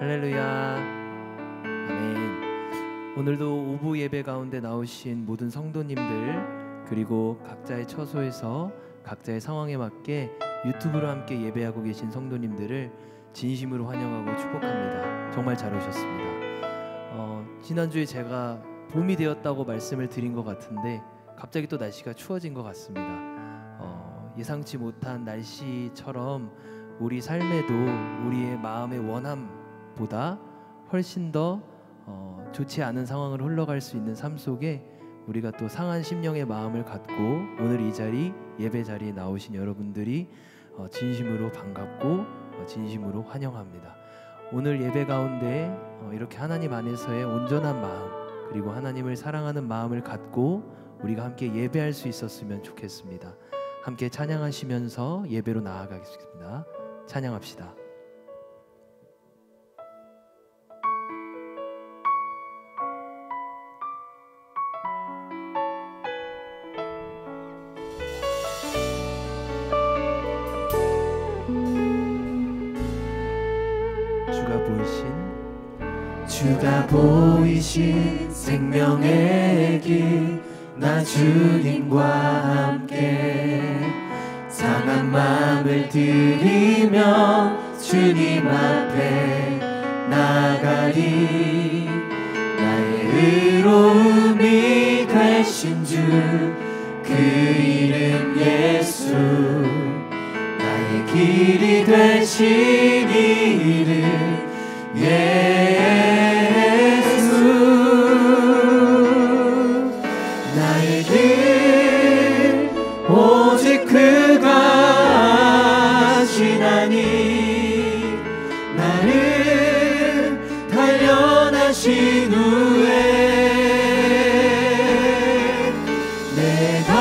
할렐루야. 아멘. 오늘도 오부 예배 가운데 나오신 모든 성도님들, 그리고 각자의 처소에서 각자의 상황에 맞게 유튜브로 함께 예배하고 계신 성도님들을 진심으로 환영하고 축복합니다. 정말 잘 오셨습니다. 지난주에 제가 봄이 되었다고 말씀을 드린 것 같은데 갑자기 또 날씨가 추워진 것 같습니다. 예상치 못한 날씨처럼 우리 삶에도 우리의 마음의 원함보다 훨씬 더 좋지 않은 상황을 흘러갈 수 있는 삶 속에 우리가 또 상한 심령의 마음을 갖고 오늘 이 자리, 예배 자리에 나오신 여러분들이 진심으로 반갑고 진심으로 환영합니다. 오늘 예배 가운데 이렇게 하나님 안에서의 온전한 마음, 그리고 하나님을 사랑하는 마음을 갖고 우리가 함께 예배할 수 있었으면 좋겠습니다. 함께 찬양하시면서 예배로 나아가겠습니다. 찬양합시다. 주가 보이신 생명의 길, 나 주님과 함께 상한 마음을 들이며 주님 앞에 나가리. 나의 의로움이 되신 주, 그 이름 예수, 나의 길이 되신 이름 예수. 나의 길 오직 그가 아시나니, 나를 단련하신 후에 내가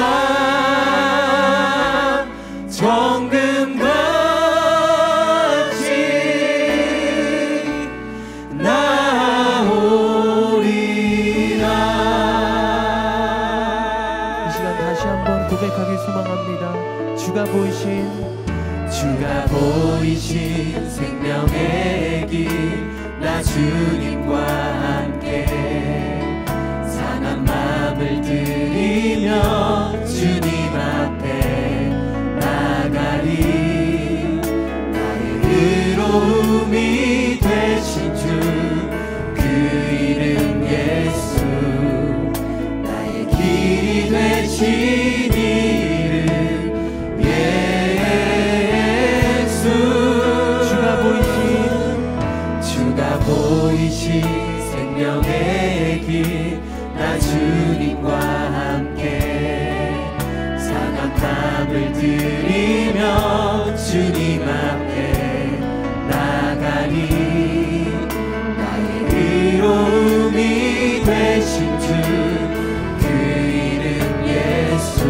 정금같이 고백하길 소망합니다. 주가 보이신 생명의 길, 나 주님과 함께 상한 마음을 들이며 주님 앞에 나가리. 나의 의로움이 되신 주, 그 이름 예수, 나의 길이 되신 보이신 생명의 길, 나 주님과 함께 상한 마음을 들이며 주님 앞에 나가리. 나의 의로움이 되신 주, 그 이름 예수,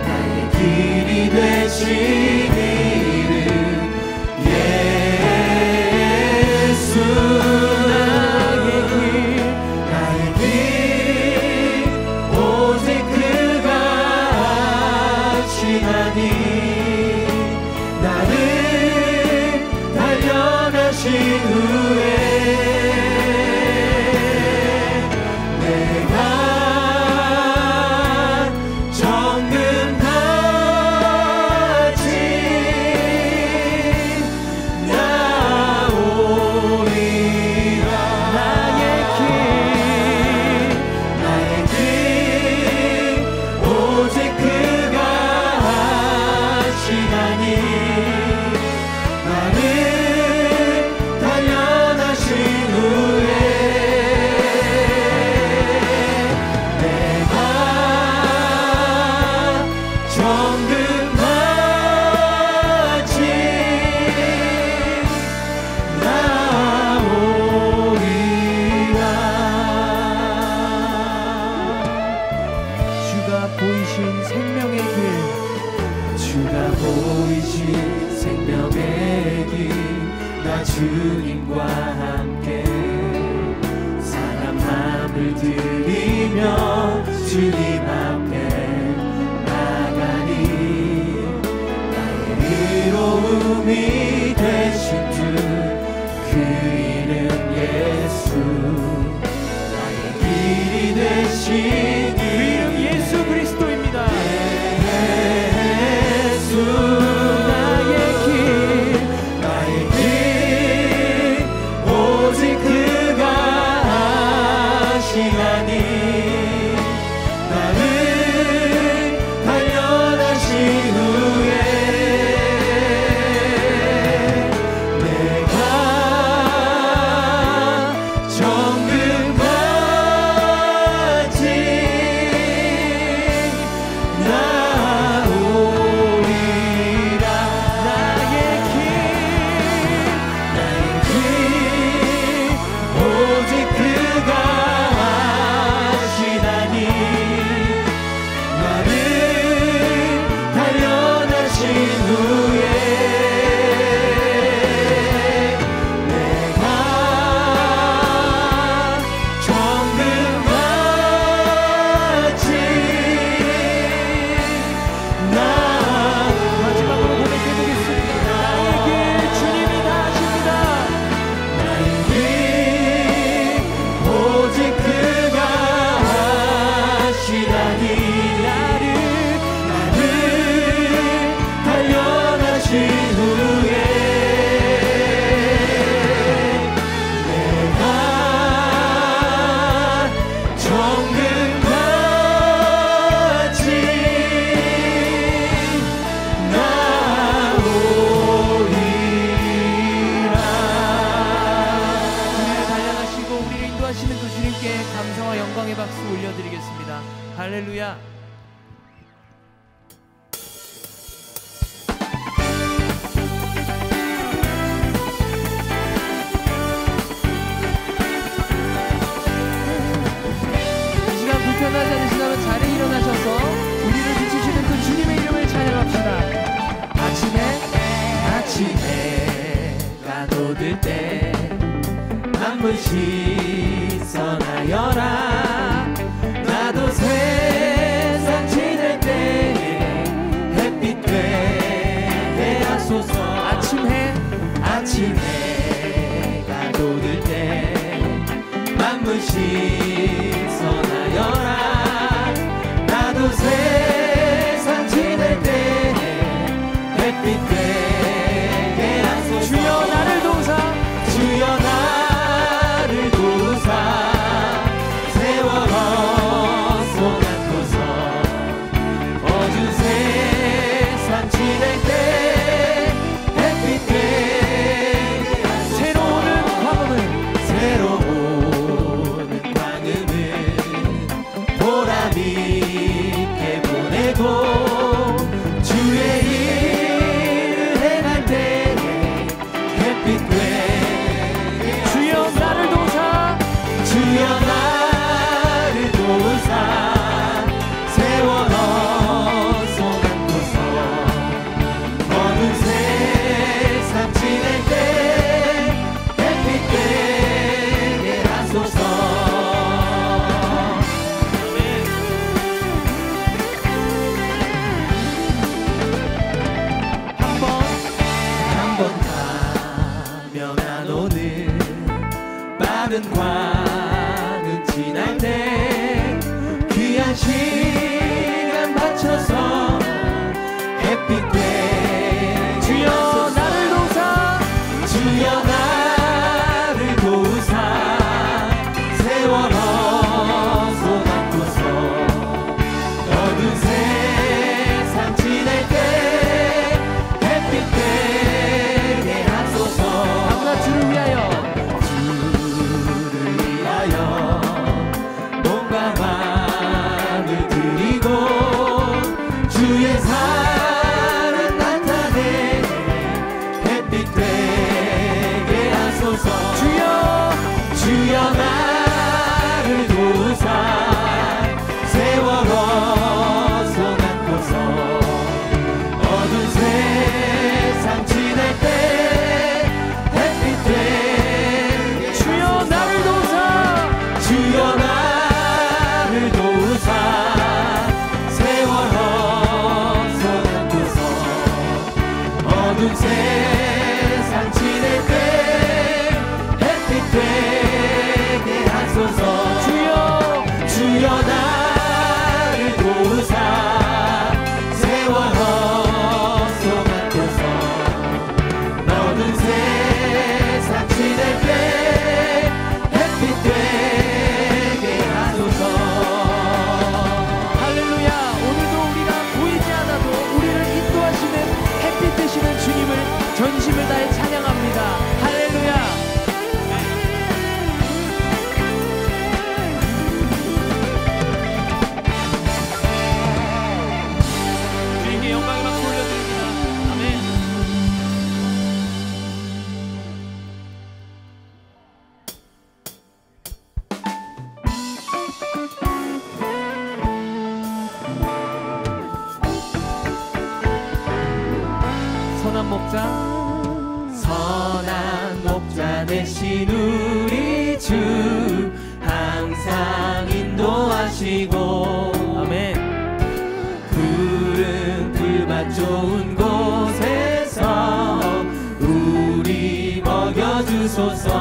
나의 길이 되신 주님과 함께 상한 마음을 들이며 주님 앞에 나가리. 나의 의로움이 되신 주, 그 하시니 그 이름 예수 그리스도입니다. 예수 나의 길 오직 그가 하시나니 나를 단련하신 후에 내가 정금같이 나오리라. 나의 길 오직 그가 하시나니 나를 단련하신 후에 내가 정금같이 마지막으로 고백해보겠습니다. 나의 길 주님이 다 하십니다. 나의 길 오직 그가 하시다니 나를 단련하신 후에 내가 정금같이 나오리라. 우리를 단련하시고 우리를 인도하시는 그 주님께 감사와 영광의 박수 올려드리겠습니다. 할렐루야. 이 시간 불편하지 않으시다면 자리에 일어나셔서 우리를 비추시는 그 주님의 이름을 찬양합시다. 아침에가 돋을 때 만물 씻어나여라. 나도 세상 지낼 때 햇빛 되게 하소서. 아침해가 돋을 때 만물 씻어나여라. 나도 세상 지낼 때 햇빛 되게 하소서. 주여 나를 도우사 주여 나를 도우사 세월호 손안고서 어두운 세상 지낼 때 햇빛 되게 하소서. 새로 오는 광음을 보람있게 보내고 주의 일을 행할 때에 햇빛 되게 주여 나를 도우사 주여 나를 도우사 세월호 손안고서 어두운 세상 지낼 때 햇빛 되게 하소서. 한 번 가면 안 오는 빠른 광은 지날 때 귀한 시간 바쳐서 햇빛 되게 주여 나를 도우사 주여 나를 도우사 세월호 손안고서 어두운 세상 지낼 때 햇빛 되게 하소서. 아무나 주를 위하여 주를 선한 목자, 선한 목자 되신 우리 주 항상 인도하시고 아멘. 푸른 풀밭 좋은 곳에서 우리 먹여주소서.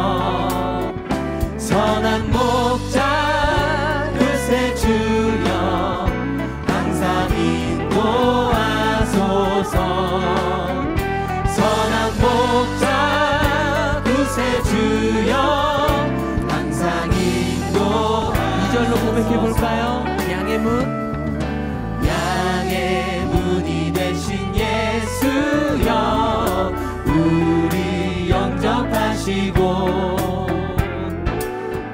선한 목자 그새 주여 항상 인도하소서. 선한 목자 그새 주여 항상 인도하소서. 2절로 고백해볼까요? 양의 문, 양의 문이 되신 예수여 우리 영접하시고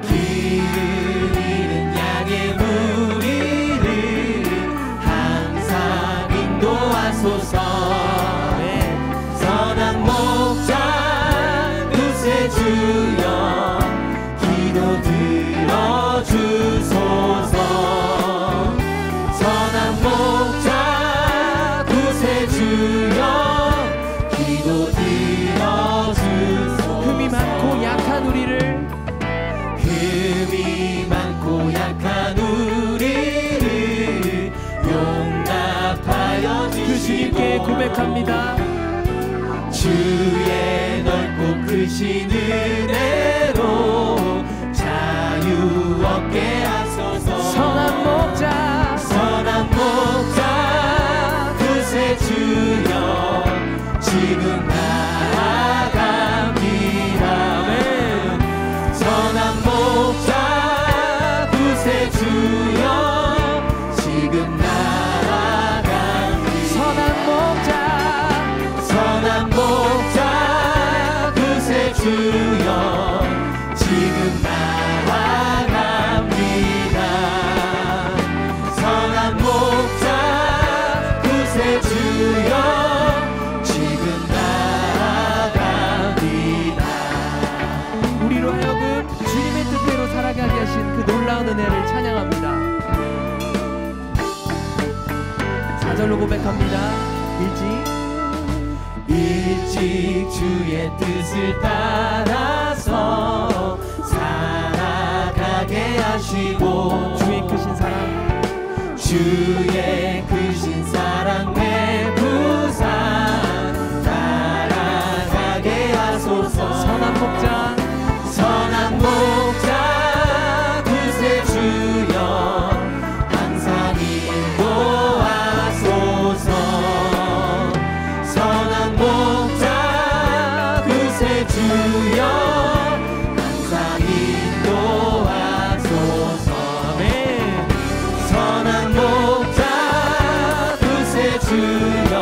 길을 잃은 양의 무리를 항상 인도하소서. 선한 목자 그새 주여 기도 들어주소서. 선한 목자 구세 주여 기도 들어주소서. 흠이 많고 약한 우리를, 흠이 많고 약한 우리를 용납하여 그 주시고 주님께 고백합니다. 주의 넓고 크신 은혜로 자유 얻게 하소서. 선한 목자, 선한 목자 그새 주여 지금 나아갑니다. 아멘. 선한 목자 그새 주여 지금 나아갑니다. 선한 목자, 선한 목자 그새 주여 지금 나아갑니다. 선한 목자 그새 주여 지금 나아갑니다. 우리로 하여금 주님의 뜻대로 살아가게 하신 그 놀라운 은혜를 찬양합니다. 4절로 고백합니다. 일찍 주의 뜻을 따라서 살아가게 하시고 주의 크신 사랑, 주의 크신 사랑 배부산 따라가게 하소서. 선한 목자, 선한 목자 그새 주여 항상 인도하소서. 선한 목자 그새 주여 항상 인도하소서. 아멘. 선한 목자 그새 주여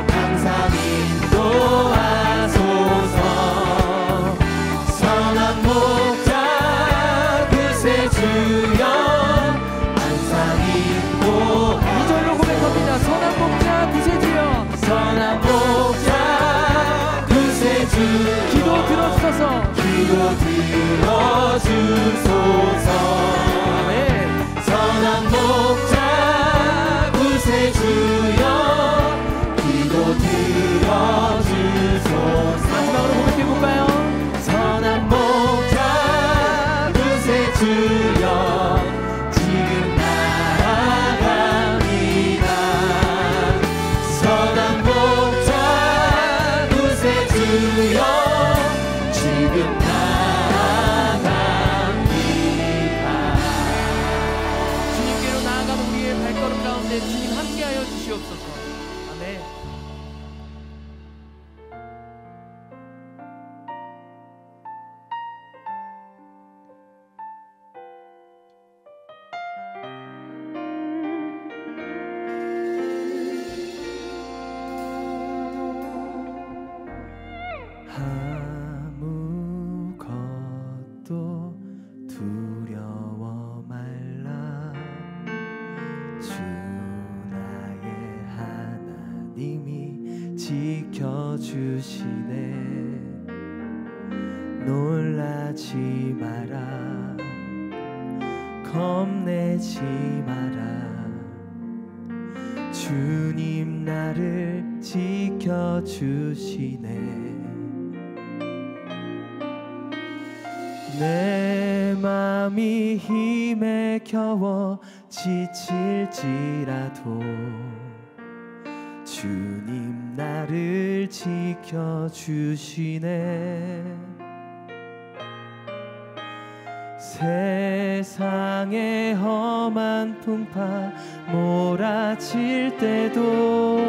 항상 인도하소서. 선한 목자 그새 주여 항상 인도하소서. 2절로 고백합니다. 선한 목자 구세주여, 선한 목자 그새 주여 기도 들어주소서. 기도 들어주소서. 아멘. 선한 목자 구세 주여 기도 들어주소서. 마지막으로 고백해볼까요? 선한 목자 구세 주여 지금 나아갑니다. 선한 목자 구세 주여 지금 나아갑니다. 주님께로 나아가는 우리의 발걸음 가운데 주님 함께하여 주시옵소서. 아멘. 아무것도 두려워 말라. 주 나의 하나님이 지켜주시네. 놀라지 마라. 겁내지 마라. 주 주님 나를 지켜주시네. 내 맘이 힘에 겨워 지칠지라도 주님 나를 지켜주시네. 세상의 험한 풍파 몰아칠 때도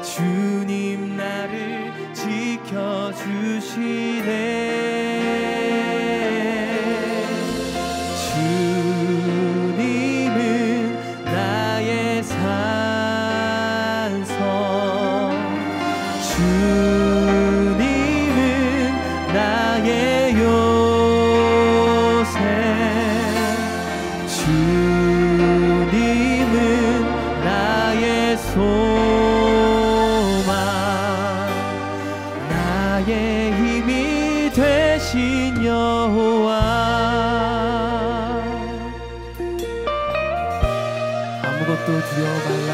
주님 나를 지켜주시네. 주님은 나의 산성, 주님은 나의 요새, 주님은 나의 소망, 나의 힘이 되신 여호와. 아무것도 두려워 말라.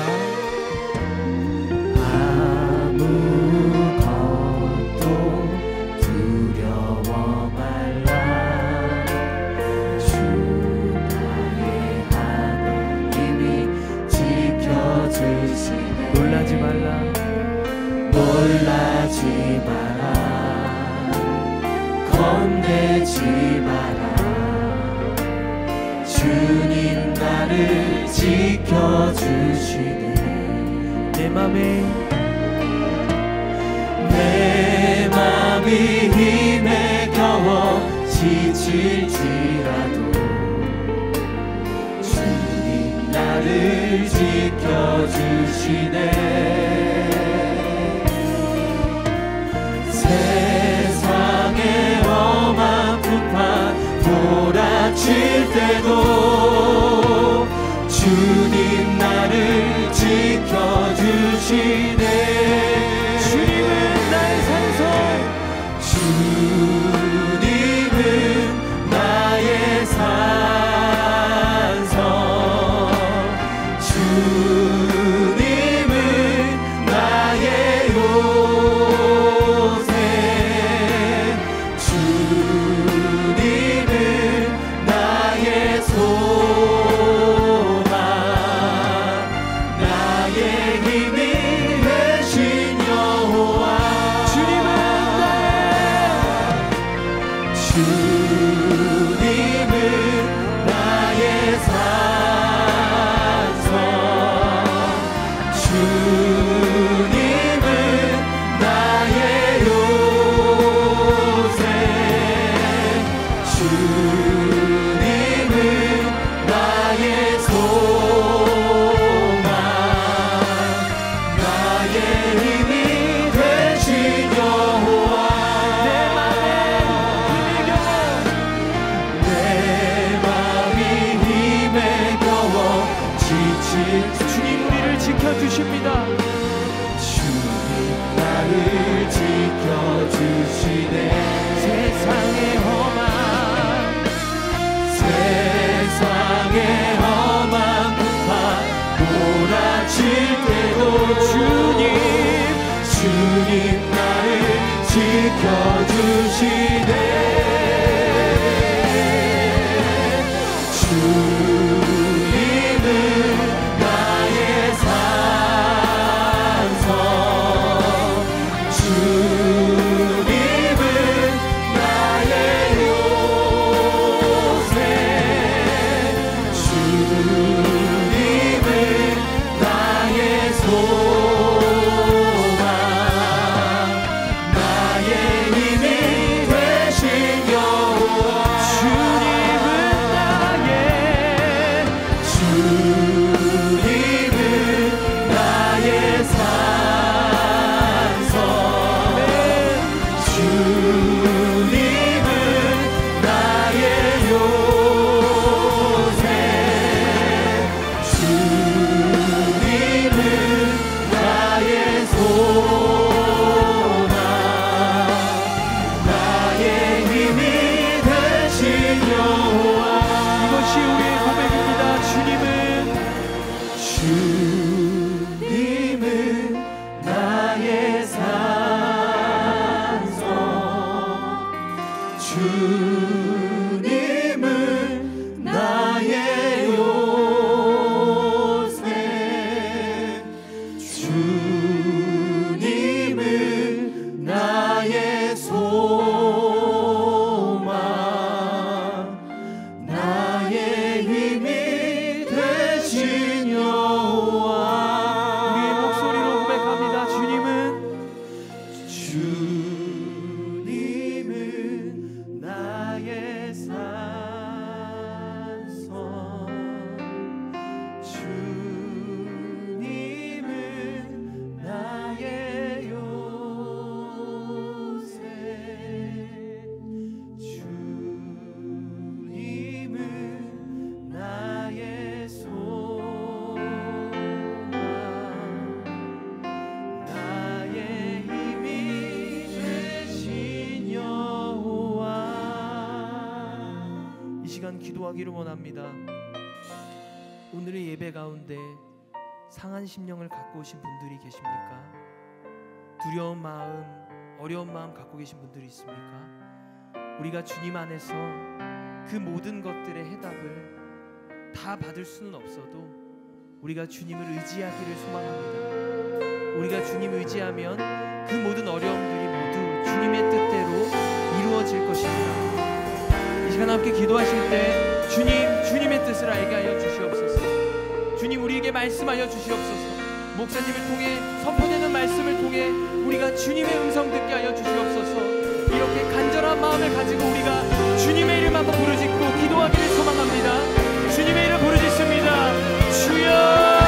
아무것도 두려워 말라. 주 나의 하나님이 지켜주시네. 놀라지 말라. 놀라지 마라. 겁내지 마라. 주님 나를 지켜주시네. 내 맘이 힘에 겨워 지칠지라도 주님 나를 지켜주시네. 세상의 험한 풍파 몰아칠 때도 주님 나를 지켜주시네. 주님은 나의 산성, 주님은 나의 산성, 주님은 나의 요새, 주님은 나의 소망, 나의 힘이 되신 여호와. 주님은 나의 산성, 주님은 나의 요새, 주님은 나의 소망, 나의 힘이 되신 여호와. 내 맘이 힘에 겨워 지칠 주님 우리를 지켜주십니다. 주님 나를 지켜주시네. 세상의 험한 풍파 몰아칠 때도 주님 나를 지켜주시네. 주님은 나의 산성, 주님은 나의 요새, 주님은 나의 소망, 나의 힘이 되신 여호와. 주님은 나의 산성, 주님은 나의 요새, 주님은 나의 소망, 나의 힘이 되신 여호와. 이것이 우리의 고백입니다. 주님은 기도하기를 원합니다. 오늘의 예배 가운데 상한 심령을 갖고 오신 분들이 계십니까? 두려운 마음, 어려운 마음 갖고 계신 분들이 있습니까? 우리가 주님 안에서 그 모든 것들의 해답을 다 받을 수는 없어도 우리가 주님을 의지하기를 소망합니다. 우리가 주님 의지하면 그 모든 어려움들이 모두 주님의 뜻대로 이루어질 것입니다. 이 시간 함께 기도하실 때 주님의 뜻을 알게 하여 주시옵소서. 주님 우리에게 말씀하여 주시옵소서. 목사님을 통해 선포되는 말씀을 통해 우리가 주님의 음성 듣게 하여 주시옵소서. 이렇게 간절한 마음을 가지고 우리가 주님의 이름 한번 부르짖고 기도하기를 소망합니다. 주님의 이름 부르짖습니다. 주여!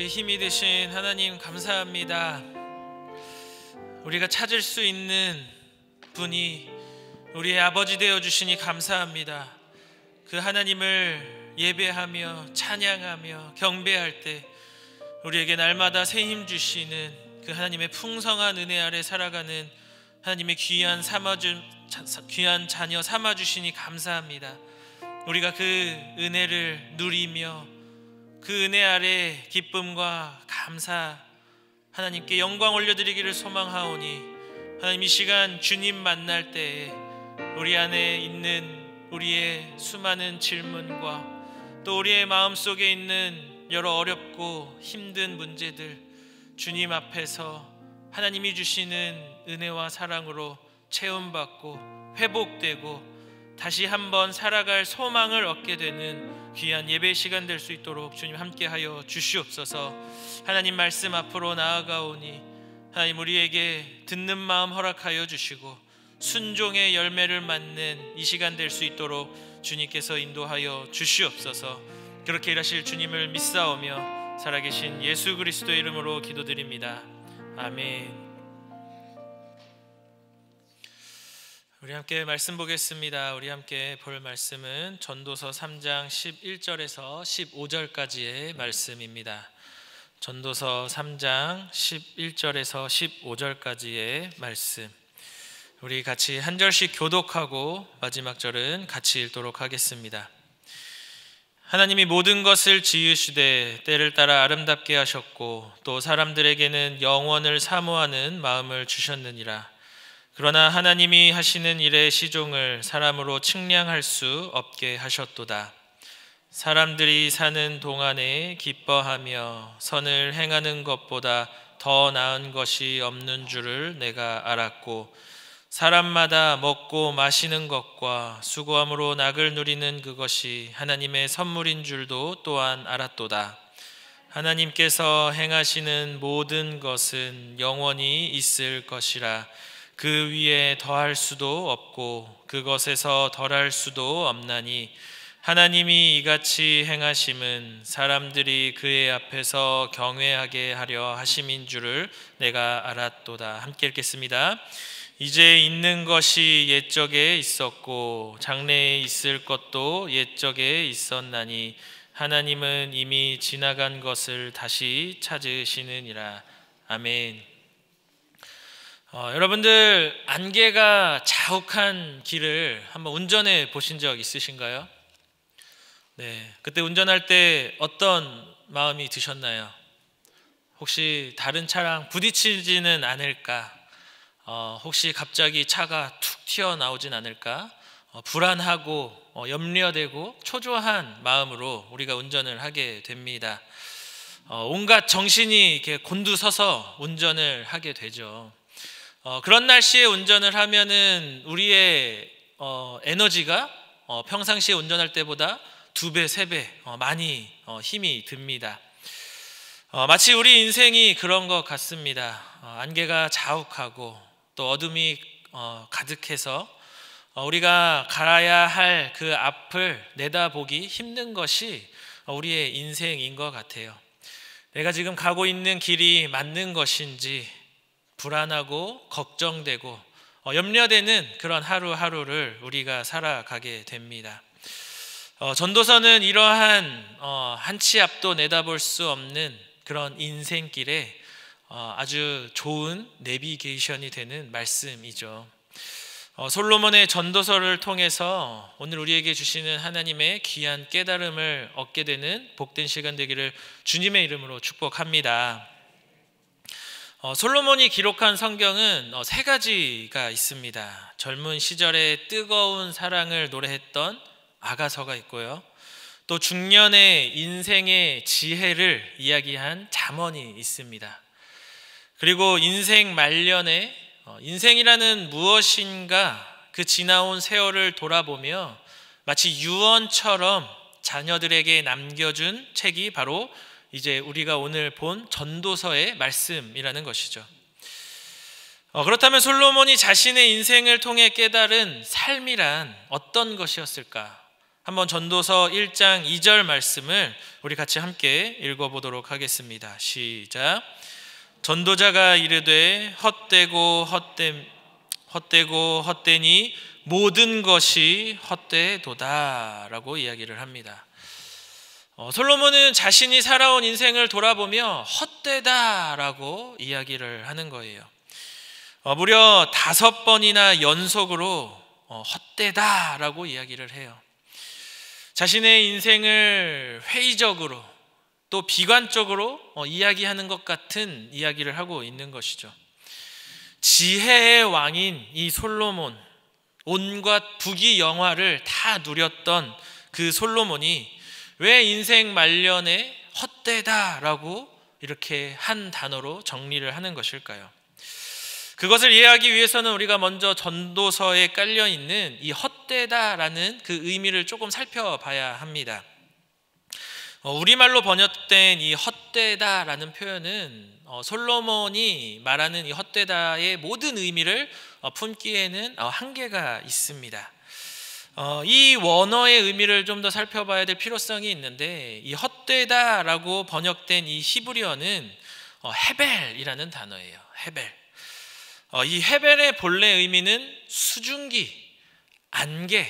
힘이 되신 하나님 감사합니다. 우리가 찾을 수 있는 분이 우리의 아버지 되어 주시니 감사합니다. 그 하나님을 예배하며 찬양하며 경배할 때 우리에게 날마다 새 힘 주시는 그 하나님의 풍성한 은혜 아래 살아가는 하나님의 귀한 자녀 삼아 주시니 감사합니다. 우리가 그 은혜를 누리며 그 은혜 아래 기쁨과 감사 하나님께 영광 올려드리기를 소망하오니 하나님 이 시간 주님 만날 때에 우리 안에 있는 우리의 수많은 질문과 또 우리의 마음속에 있는 여러 어렵고 힘든 문제들 주님 앞에서 하나님이 주시는 은혜와 사랑으로 채움받고 회복되고 다시 한번 살아갈 소망을 얻게 되는 귀한 예배 시간 될 수 있도록 주님 함께하여 주시옵소서. 하나님 말씀 앞으로 나아가오니 하나님 우리에게 듣는 마음 허락하여 주시고 순종의 열매를 맺는 이 시간 될 수 있도록 주님께서 인도하여 주시옵소서. 그렇게 일하실 주님을 믿사오며 살아계신 예수 그리스도의 이름으로 기도드립니다. 아멘. 우리 함께 말씀 보겠습니다. 우리 함께 볼 말씀은 전도서 3장 11절에서 15절까지의 말씀입니다. 전도서 3장 11절에서 15절까지의 말씀. 우리 같이 한 절씩 교독하고 마지막 절은 같이 읽도록 하겠습니다. 하나님이 모든 것을 지으시되 때를 따라 아름답게 하셨고 또 사람들에게는 영원을 사모하는 마음을 주셨느니라. 그러나 하나님이 하시는 일의 시종을 사람으로 측량할 수 없게 하셨도다. 사람들이 사는 동안에 기뻐하며 선을 행하는 것보다 더 나은 것이 없는 줄을 내가 알았고 사람마다 먹고 마시는 것과 수고함으로 낙을 누리는 그것이 하나님의 선물인 줄도 또한 알았도다. 하나님께서 행하시는 모든 것은 영원히 있을 것이라. 그 위에 더할 수도 없고 그것에서 덜할 수도 없나니 하나님이 이같이 행하심은 사람들이 그의 앞에서 경외하게 하려 하심인 줄을 내가 알았도다. 함께 읽겠습니다. 이제 있는 것이 옛적에 있었고 장래에 있을 것도 옛적에 있었나니 하나님은 이미 지나간 것을 다시 찾으시느니라. 아멘. 여러분들 안개가 자욱한 길을 한번 운전해 보신 적 있으신가요? 네, 그때 운전할 때 어떤 마음이 드셨나요? 혹시 다른 차랑 부딪히지는 않을까? 혹시 갑자기 차가 툭 튀어나오진 않을까? 불안하고 염려되고 초조한 마음으로 우리가 운전을 하게 됩니다. 온갖 정신이 이렇게 곤두서서 운전을 하게 되죠. 그런 날씨에 운전을 하면은 우리의 에너지가 평상시에 운전할 때보다 2배, 3배 많이 힘이 듭니다. 마치 우리 인생이 그런 것 같습니다. 안개가 자욱하고 또 어둠이 가득해서 우리가 가야 할 그 앞을 내다보기 힘든 것이 우리의 인생인 것 같아요. 내가 지금 가고 있는 길이 맞는 것인지 불안하고 걱정되고 염려되는 그런 하루하루를 우리가 살아가게 됩니다. 전도서는 이러한 한치 앞도 내다볼 수 없는 그런 인생길에 아주 좋은 내비게이션이 되는 말씀이죠. 솔로몬의 전도서를 통해서 오늘 우리에게 주시는 하나님의 귀한 깨달음을 얻게 되는 복된 시간 되기를 주님의 이름으로 축복합니다. 솔로몬이 기록한 성경은 세 가지가 있습니다. 젊은 시절에 뜨거운 사랑을 노래했던 아가서가 있고요, 또 중년의 인생의 지혜를 이야기한 잠언이 있습니다. 그리고 인생 말년에 인생이라는 무엇인가 그 지나온 세월을 돌아보며 마치 유언처럼 자녀들에게 남겨준 책이 바로 이제 우리가 오늘 본 전도서의 말씀이라는 것이죠. 그렇다면 솔로몬이 자신의 인생을 통해 깨달은 삶이란 어떤 것이었을까? 한번 전도서 1장 2절 말씀을 우리 같이 함께 읽어보도록 하겠습니다. 시작. 전도자가 이르되 헛되고 헛되니 모든 것이 헛되도다 라고 이야기를 합니다. 솔로몬은 자신이 살아온 인생을 돌아보며 헛되다라고 이야기를 하는 거예요. 무려 5번이나 연속으로 헛되다라고 이야기를 해요. 자신의 인생을 회의적으로 또 비관적으로 이야기하는 것 같은 이야기를 하고 있는 것이죠. 지혜의 왕인 이 솔로몬, 온갖 부귀영화를 다 누렸던 그 솔로몬이 왜 인생 말년에 헛되다라고 이렇게 한 단어로 정리를 하는 것일까요? 그것을 이해하기 위해서는 우리가 먼저 전도서에 깔려있는 이 헛되다라는 그 의미를 조금 살펴봐야 합니다. 우리말로 번역된 이 헛되다라는 표현은 솔로몬이 말하는 이 헛되다의 모든 의미를 품기에는 한계가 있습니다. 이 원어의 의미를 좀 더 살펴봐야 될 필요성이 있는데, 이 헛되다라고 번역된 이 히브리어는 헤벨이라는 단어예요. 헤벨. 이 헤벨의 본래 의미는 수증기, 안개,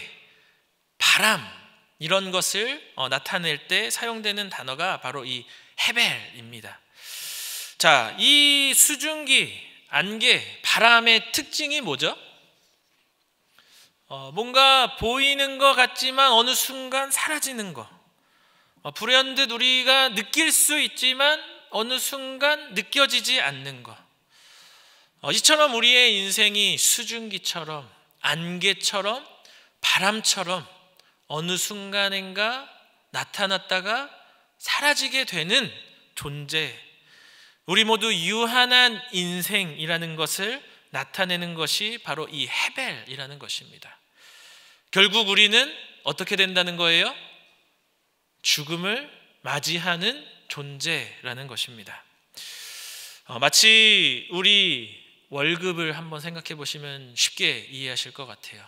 바람 이런 것을 나타낼 때 사용되는 단어가 바로 이 헤벨입니다. 자, 이 수증기, 안개, 바람의 특징이 뭐죠? 뭔가 보이는 것 같지만 어느 순간 사라지는 것. 불현듯 우리가 느낄 수 있지만 어느 순간 느껴지지 않는 것. 이처럼 우리의 인생이 수증기처럼, 안개처럼, 바람처럼 어느 순간인가 나타났다가 사라지게 되는 존재, 우리 모두 유한한 인생이라는 것을 나타내는 것이 바로 이 헤벨이라는 것입니다. 결국 우리는 어떻게 된다는 거예요? 죽음을 맞이하는 존재라는 것입니다. 마치 우리 월급을 한번 생각해 보시면 쉽게 이해하실 것 같아요.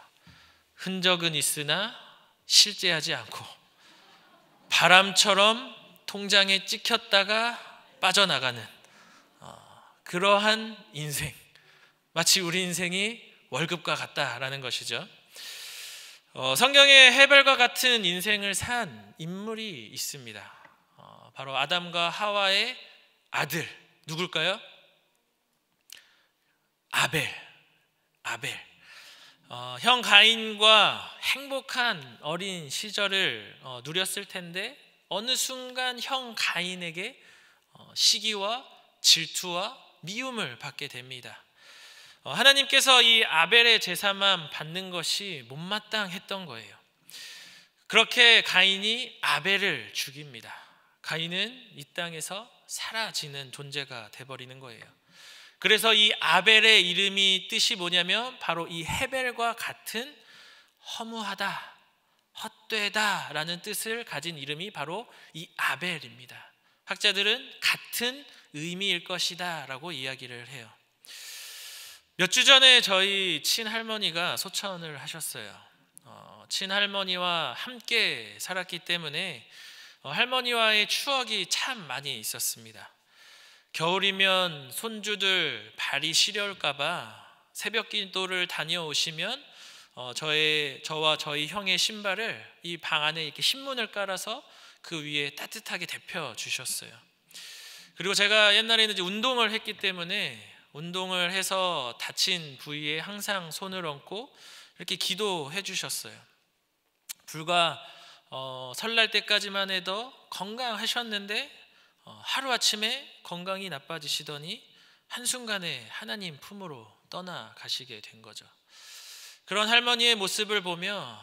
흔적은 있으나 실제하지 않고 바람처럼 통장에 찍혔다가 빠져나가는 그러한 인생, 마치 우리 인생이 월급과 같다라는 것이죠. 성경에 헤벨과 같은 인생을 산 인물이 있습니다. 바로 아담과 하와의 아들, 누굴까요? 아벨. 형 가인과 행복한 어린 시절을 누렸을 텐데 어느 순간 형 가인에게 시기와 질투와 미움을 받게 됩니다. 하나님께서 이 아벨의 제사만 받는 것이 못마땅했던 거예요. 그렇게 가인이 아벨을 죽입니다. 가인은 이 땅에서 사라지는 존재가 돼버리는 거예요. 그래서 이 아벨의 이름이 뜻이 뭐냐면 바로 이 헤벨과 같은 허무하다, 헛되다 라는 뜻을 가진 이름이 바로 이 아벨입니다. 학자들은 같은 의미일 것이다 라고 이야기를 해요. 몇 주 전에 저희 친할머니가 소천을 하셨어요. 친할머니와 함께 살았기 때문에 할머니와의 추억이 참 많이 있었습니다. 겨울이면 손주들 발이 시려울까봐 새벽 기도를 다녀오시면 저와 저희 형의 신발을 이 방 안에 이렇게 신문을 깔아서 그 위에 따뜻하게 데펴 주셨어요. 그리고 제가 옛날에는 이제 운동을 했기 때문에 운동을 해서 다친 부위에 항상 손을 얹고 이렇게 기도해 주셨어요. 불과 설날 때까지만 해도 건강하셨는데 하루아침에 건강이 나빠지시더니 한순간에 하나님 품으로 떠나가시게 된 거죠. 그런 할머니의 모습을 보며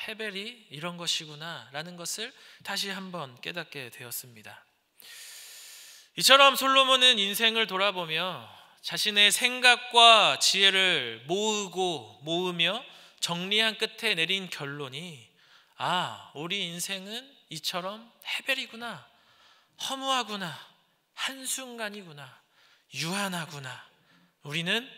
헤벨이 이런 것이구나 라는 것을 다시 한번 깨닫게 되었습니다. 이처럼 솔로몬은 인생을 돌아보며 자신의 생각과 지혜를 모으며 정리한 끝에 내린 결론이 우리 인생은 이처럼 헤벨이구나, 허무하구나, 한순간이구나, 유한하구나, 우리는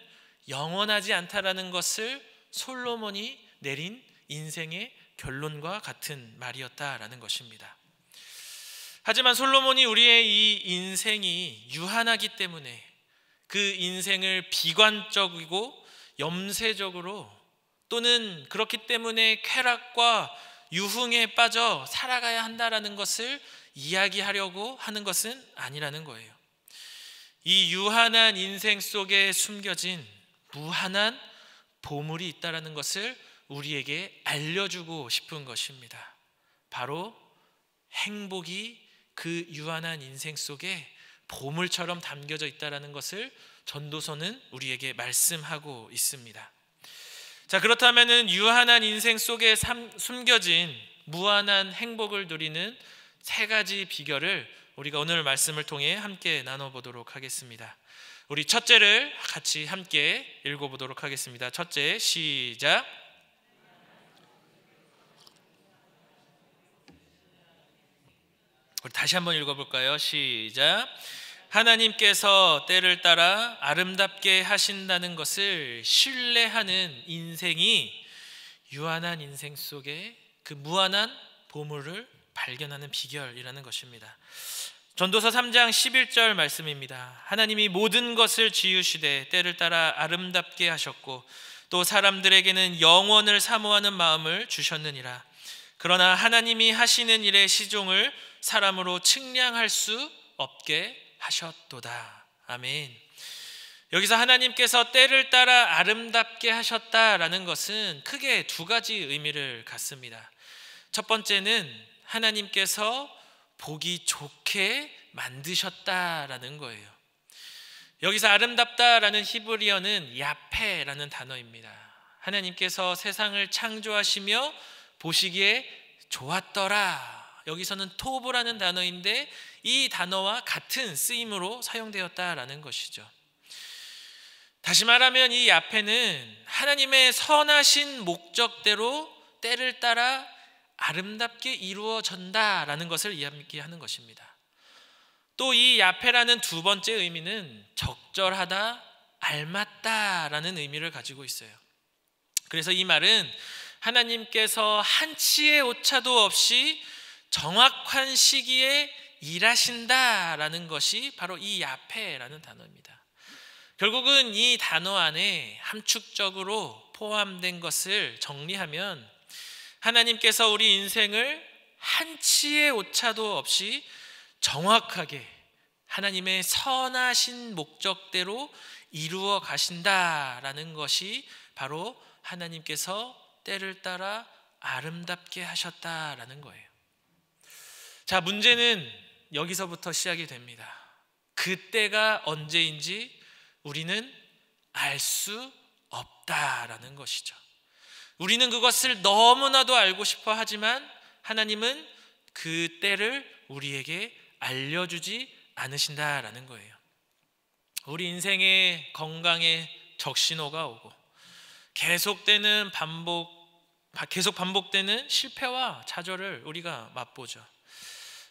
영원하지 않다라는 것을 솔로몬이 내린 인생의 결론과 같은 말이었다라는 것입니다. 하지만 솔로몬이 우리의 이 인생이 유한하기 때문에 그 인생을 비관적이고 염세적으로 또는 그렇기 때문에 쾌락과 유흥에 빠져 살아가야 한다라는 것을 이야기하려고 하는 것은 아니라는 거예요. 이 유한한 인생 속에 숨겨진 무한한 보물이 있다라는 것을 우리에게 알려주고 싶은 것입니다. 바로 행복이 그 유한한 인생 속에 보물처럼 담겨져 있다라는 것을 전도서는 우리에게 말씀하고 있습니다. 자, 그렇다면은 유한한 인생 속에 숨겨진 무한한 행복을 누리는 세 가지 비결을 우리가 오늘 말씀을 통해 함께 나눠보도록 하겠습니다. 우리 첫째를 같이 함께 읽어보도록 하겠습니다. 첫째, 시작. 우리 다시 한번 읽어볼까요? 시작. 하나님께서 때를 따라 아름답게 하신다는 것을 신뢰하는 인생이 유한한 인생 속에 그 무한한 보물을 발견하는 비결이라는 것입니다. 전도서 3장 11절 말씀입니다. 하나님이 모든 것을 지으시되 때를 따라 아름답게 하셨고 또 사람들에게는 영원을 사모하는 마음을 주셨느니라. 그러나 하나님이 하시는 일의 시종을 사람으로 측량할 수 없게 하셨도다. 아멘. 여기서 하나님께서 때를 따라 아름답게 하셨다라는 것은 크게 두 가지 의미를 갖습니다. 첫 번째는 하나님께서 보기 좋게 만드셨다라는 거예요. 여기서 아름답다라는 히브리어는 야페라는 단어입니다. 하나님께서 세상을 창조하시며 보시기에 좋았더라. 여기서는 토브라는 단어인데 이 단어와 같은 쓰임으로 사용되었다라는 것이죠. 다시 말하면 이 야페는 하나님의 선하신 목적대로 때를 따라 아름답게 이루어진다라는 것을 이야기하는 것입니다. 또 이 야페라는 두 번째 의미는 적절하다, 알맞다라는 의미를 가지고 있어요. 그래서 이 말은 하나님께서 한치의 오차도 없이 정확한 시기에 일하신다라는 것이 바로 이 야페라는 단어입니다. 결국은 이 단어 안에 함축적으로 포함된 것을 정리하면 하나님께서 우리 인생을 한치의 오차도 없이 정확하게 하나님의 선하신 목적대로 이루어 가신다라는 것이 바로 하나님께서 때를 따라 아름답게 하셨다라는 거예요. 자, 문제는 여기서부터 시작이 됩니다. 그때가 언제인지 우리는 알 수 없다라는 것이죠. 우리는 그것을 너무나도 알고 싶어 하지만 하나님은 그 때를 우리에게 알려주지 않으신다라는 거예요. 우리 인생의 건강에 적신호가 오고 계속 반복되는 실패와 좌절을 우리가 맛보죠.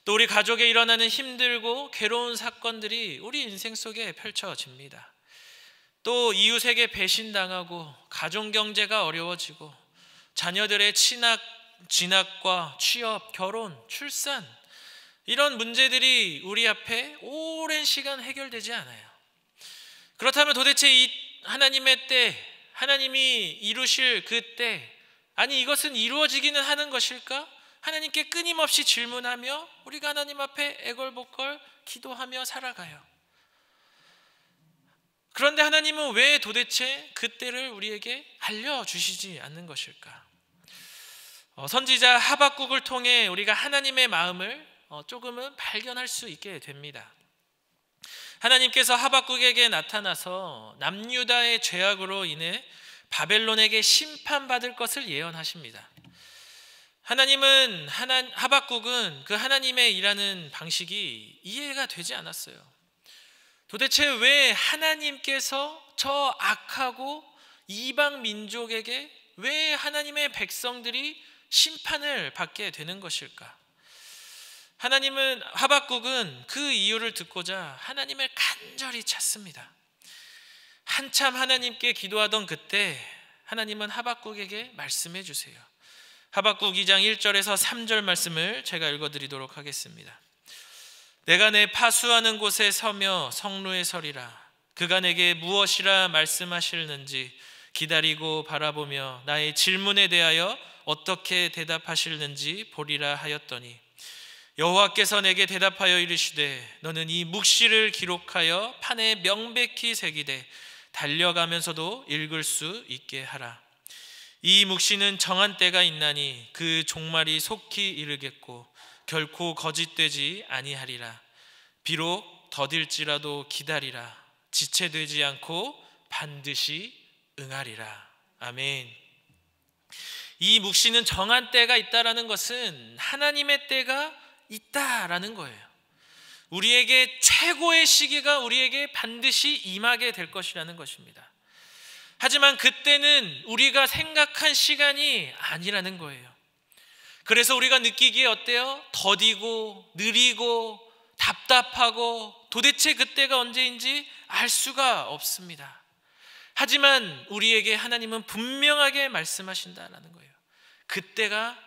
또 우리 가족에 일어나는 힘들고 괴로운 사건들이 우리 인생 속에 펼쳐집니다. 또 이웃에게 배신당하고 가정경제가 어려워지고 자녀들의 진학과 취업, 결혼, 출산, 이런 문제들이 우리 앞에 오랜 시간 해결되지 않아요. 그렇다면 도대체 이 하나님의 때, 하나님이 이루실 그 때, 아니 이것은 이루어지기는 하는 것일까? 하나님께 끊임없이 질문하며 우리가 하나님 앞에 애걸복걸 기도하며 살아가요. 그런데 하나님은 왜 도대체 그때를 우리에게 알려주시지 않는 것일까? 선지자 하박국을 통해 우리가 하나님의 마음을 조금은 발견할 수 있게 됩니다. 하나님께서 하박국에게 나타나서 남유다의 죄악으로 인해 바벨론에게 심판받을 것을 예언하십니다. 하박국은 그 하나님의 일하는 방식이 이해가 되지 않았어요. 도대체 왜 하나님께서 저 악하고 이방 민족에게 왜 하나님의 백성들이 심판을 받게 되는 것일까? 하박국은 그 이유를 듣고자 하나님을 간절히 찾습니다. 한참 하나님께 기도하던 그때 하나님은 하박국에게 말씀해 주세요. 하박국 2장 1절에서 3절 말씀을 제가 읽어드리도록 하겠습니다. 내가 내 파수하는 곳에 서며 성루에 서리라. 그가 내게 무엇이라 말씀하실는지 기다리고 바라보며 나의 질문에 대하여 어떻게 대답하실는지 보리라 하였더니 여호와께서 내게 대답하여 이르시되 너는 이 묵시를 기록하여 판에 명백히 새기되 달려가면서도 읽을 수 있게 하라. 이 묵시는 정한 때가 있나니 그 종말이 속히 이르겠고 결코 거짓되지 아니하리라. 비록 더딜지라도 기다리라. 지체되지 않고 반드시 응하리라. 아멘. 이 묵시는 정한 때가 있다라는 것은 하나님의 때가 있다라는 거예요. 우리에게 최고의 시기가 우리에게 반드시 임하게 될 것이라는 것입니다. 하지만 그때는 우리가 생각한 시간이 아니라는 거예요. 그래서 우리가 느끼기에 어때요? 더디고 느리고 답답하고 도대체 그때가 언제인지 알 수가 없습니다. 하지만 우리에게 하나님은 분명하게 말씀하신다라는 거예요. 그때가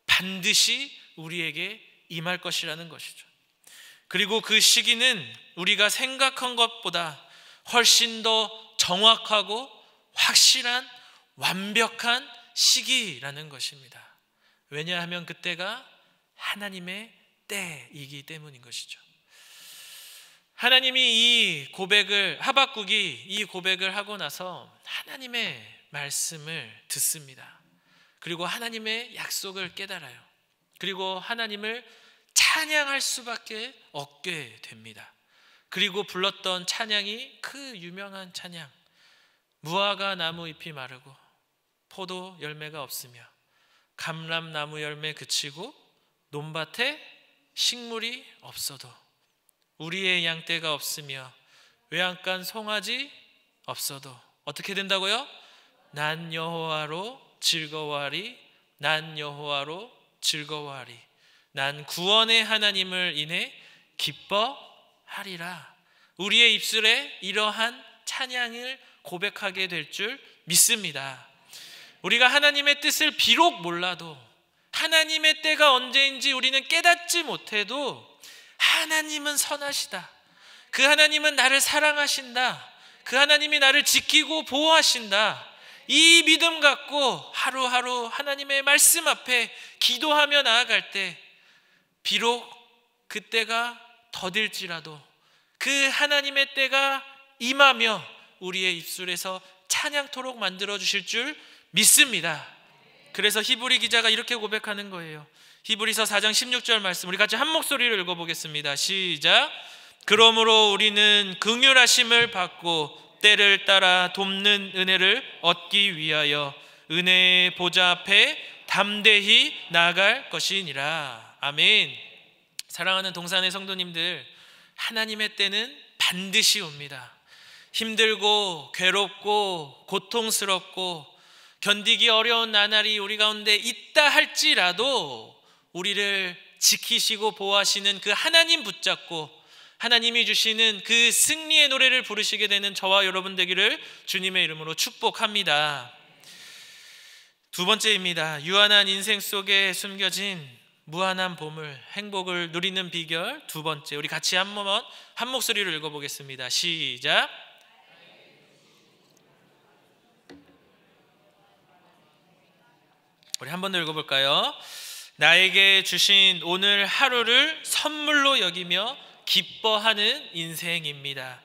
반드시 우리에게 임할 것이라는 것이죠. 그리고 그 시기는 우리가 생각한 것보다 훨씬 더 정확하고 확실한 완벽한 시기라는 것입니다. 왜냐하면 그때가 하나님의 때이기 때문인 것이죠. 하박국이 이 고백을 하고 나서 하나님의 말씀을 듣습니다. 그리고 하나님의 약속을 깨달아요. 그리고 하나님을 찬양할 수밖에 없게 됩니다. 그리고 불렀던 찬양이 그 유명한 찬양, 무화과 나무 잎이 마르고 포도 열매가 없으며 감람나무 열매 그치고 논밭에 식물이 없어도 우리의 양떼가 없으며 외양간 송아지 없어도 어떻게 된다고요? 난 여호와로 즐거워하리. 난 여호와로 즐거워하리. 난 구원의 하나님을 인해 기뻐하리라. 우리의 입술에 이러한 찬양을 고백하게 될 줄 믿습니다. 우리가 하나님의 뜻을 비록 몰라도, 하나님의 때가 언제인지 우리는 깨닫지 못해도 하나님은 선하시다. 그 하나님은 나를 사랑하신다. 그 하나님이 나를 지키고 보호하신다. 이 믿음 갖고 하루하루 하나님의 말씀 앞에 기도하며 나아갈 때 비록 그때가 더딜지라도 그 하나님의 때가 임하며 우리의 입술에서 찬양토록 만들어 주실 줄 믿습니다. 그래서 히브리 기자가 이렇게 고백하는 거예요. 히브리서 4장 16절 말씀 우리 같이 한 목소리로 읽어보겠습니다. 시작. 그러므로 우리는 긍휼하심을 받고 때를 따라 돕는 은혜를 얻기 위하여 은혜의 보좌 앞에 담대히 나아갈 것이니라. 아멘. 사랑하는 동산의 성도님들, 하나님의 때는 반드시 옵니다. 힘들고 괴롭고 고통스럽고 견디기 어려운 나날이 우리 가운데 있다 할지라도 우리를 지키시고 보호하시는 그 하나님 붙잡고 하나님이 주시는 그 승리의 노래를 부르시게 되는 저와 여러분 되기를 주님의 이름으로 축복합니다. 두 번째입니다. 유한한 인생 속에 숨겨진 무한한 보물, 행복을 누리는 비결. 두 번째, 우리 같이 한 목소리로 읽어보겠습니다. 시작. 우리 한 번 더 읽어볼까요? 나에게 주신 오늘 하루를 선물로 여기며 기뻐하는 인생입니다.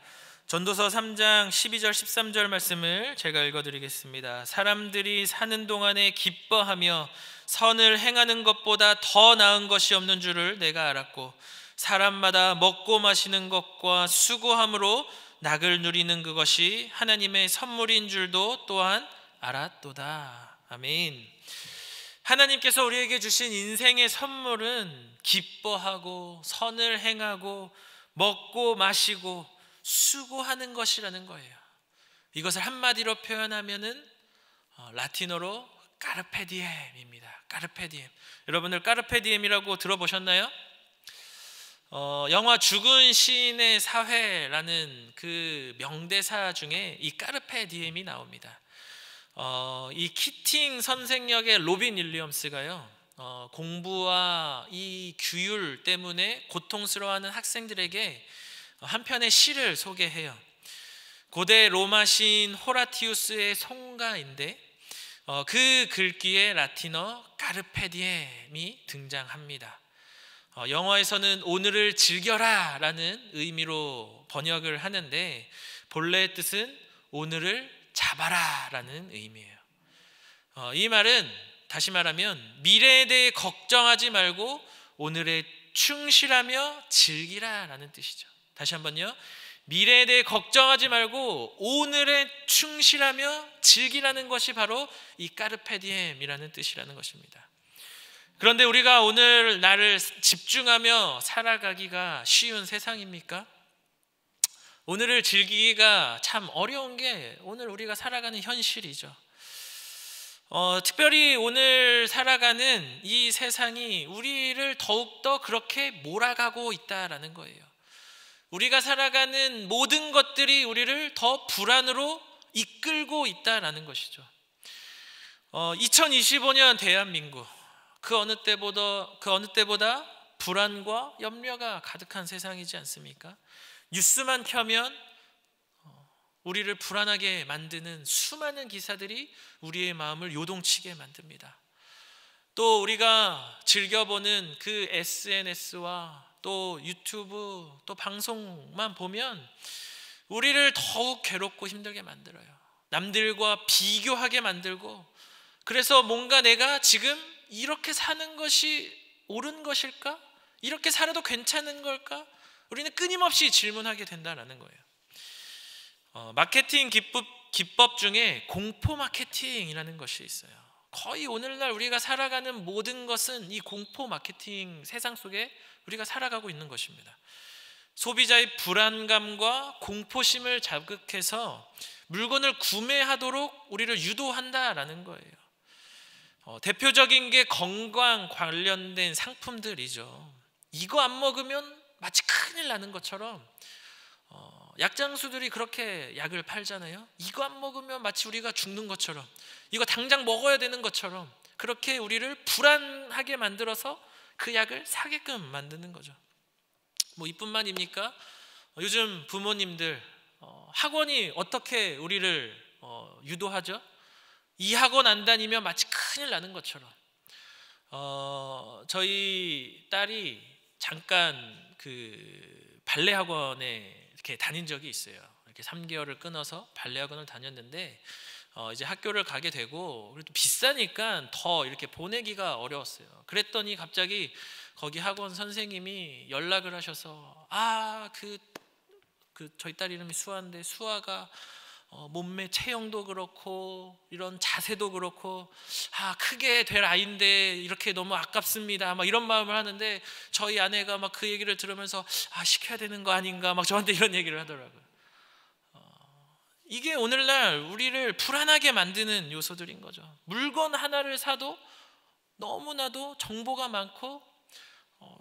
전도서 3장 12절 13절 말씀을 제가 읽어드리겠습니다. 사람들이 사는 동안에 기뻐하며 선을 행하는 것보다 더 나은 것이 없는 줄을 내가 알았고 사람마다 먹고 마시는 것과 수고함으로 낙을 누리는 그것이 하나님의 선물인 줄도 또한 알았도다. 아멘. 하나님께서 우리에게 주신 인생의 선물은 기뻐하고 선을 행하고 먹고 마시고 수고하는 것이라는 거예요. 이것을 한마디로 표현하면은 라틴어로 까르페디엠입니다. 까르페디엠. 여러분들 까르페디엠이라고 들어보셨나요? 영화 죽은 시인의 사회라는 그 명대사 중에 이 까르페디엠이 나옵니다. 이 키팅 선생 역의 로빈 윌리엄스가요, 공부와 이 규율 때문에 고통스러워하는 학생들에게 한 편의 시를 소개해요. 고대 로마 시인 호라티우스의 송가인데 그 글귀에 라틴어 까르페디엠이 등장합니다. 영어에서는 오늘을 즐겨라 라는 의미로 번역을 하는데 본래의 뜻은 오늘을 잡아라 라는 의미예요. 이 말은 다시 말하면 미래에 대해 걱정하지 말고 오늘에 충실하며 즐기라 라는 뜻이죠. 다시 한번요. 미래에 대해 걱정하지 말고 오늘에 충실하며 즐기라는 것이 바로 이 까르페디엠이라는 뜻이라는 것입니다. 그런데 우리가 오늘 날을 집중하며 살아가기가 쉬운 세상입니까? 오늘을 즐기기가 참 어려운 게 오늘 우리가 살아가는 현실이죠. 특별히 오늘 살아가는 이 세상이 우리를 더욱더 그렇게 몰아가고 있다라는 거예요. 우리가 살아가는 모든 것들이 우리를 더 불안으로 이끌고 있다라는 것이죠. 2025년 대한민국 그 어느 때보다 불안과 염려가 가득한 세상이지 않습니까? 뉴스만 켜면 우리를 불안하게 만드는 수많은 기사들이 우리의 마음을 요동치게 만듭니다. 또 우리가 즐겨보는 그 SNS와 또 유튜브 또 방송만 보면 우리를 더욱 괴롭고 힘들게 만들어요. 남들과 비교하게 만들고, 그래서 뭔가 내가 지금 이렇게 사는 것이 옳은 것일까? 이렇게 살아도 괜찮은 걸까? 우리는 끊임없이 질문하게 된다는 거예요. 마케팅 기법 중에 공포 마케팅이라는 것이 있어요. 거의 오늘날 우리가 살아가는 모든 것은 이 공포 마케팅 세상 속에 우리가 살아가고 있는 것입니다. 소비자의 불안감과 공포심을 자극해서 물건을 구매하도록 우리를 유도한다라는 거예요. 대표적인 게 건강 관련된 상품들이죠. 이거 안 먹으면 마치 큰일 나는 것처럼 약장수들이 그렇게 약을 팔잖아요. 이거 안 먹으면 마치 우리가 죽는 것처럼, 이거 당장 먹어야 되는 것처럼 그렇게 우리를 불안하게 만들어서 그 약을 사게끔 만드는 거죠. 뭐 이뿐만입니까? 요즘 부모님들 학원이 어떻게 우리를 유도하죠? 이 학원 안 다니면 마치 큰일 나는 것처럼. 저희 딸이 잠깐 그 발레 학원에 이렇게 다닌 적이 있어요. 이렇게 3개월을 끊어서 발레 학원을 다녔는데 이제 학교를 가게 되고, 그래도 비싸니까 더 이렇게 보내기가 어려웠어요. 그랬더니 갑자기 거기 학원 선생님이 연락을 하셔서 저희 딸 이름이 수아인데 수아가 몸매 체형도 그렇고 이런 자세도 그렇고 크게 될 아이인데 이렇게 너무 아깝습니다. 막 이런 마음을 하는데 저희 아내가 막 그 얘기를 들으면서 시켜야 되는 거 아닌가 막 저한테 이런 얘기를 하더라고요. 이게 오늘날 우리를 불안하게 만드는 요소들인 거죠. 물건 하나를 사도 너무나도 정보가 많고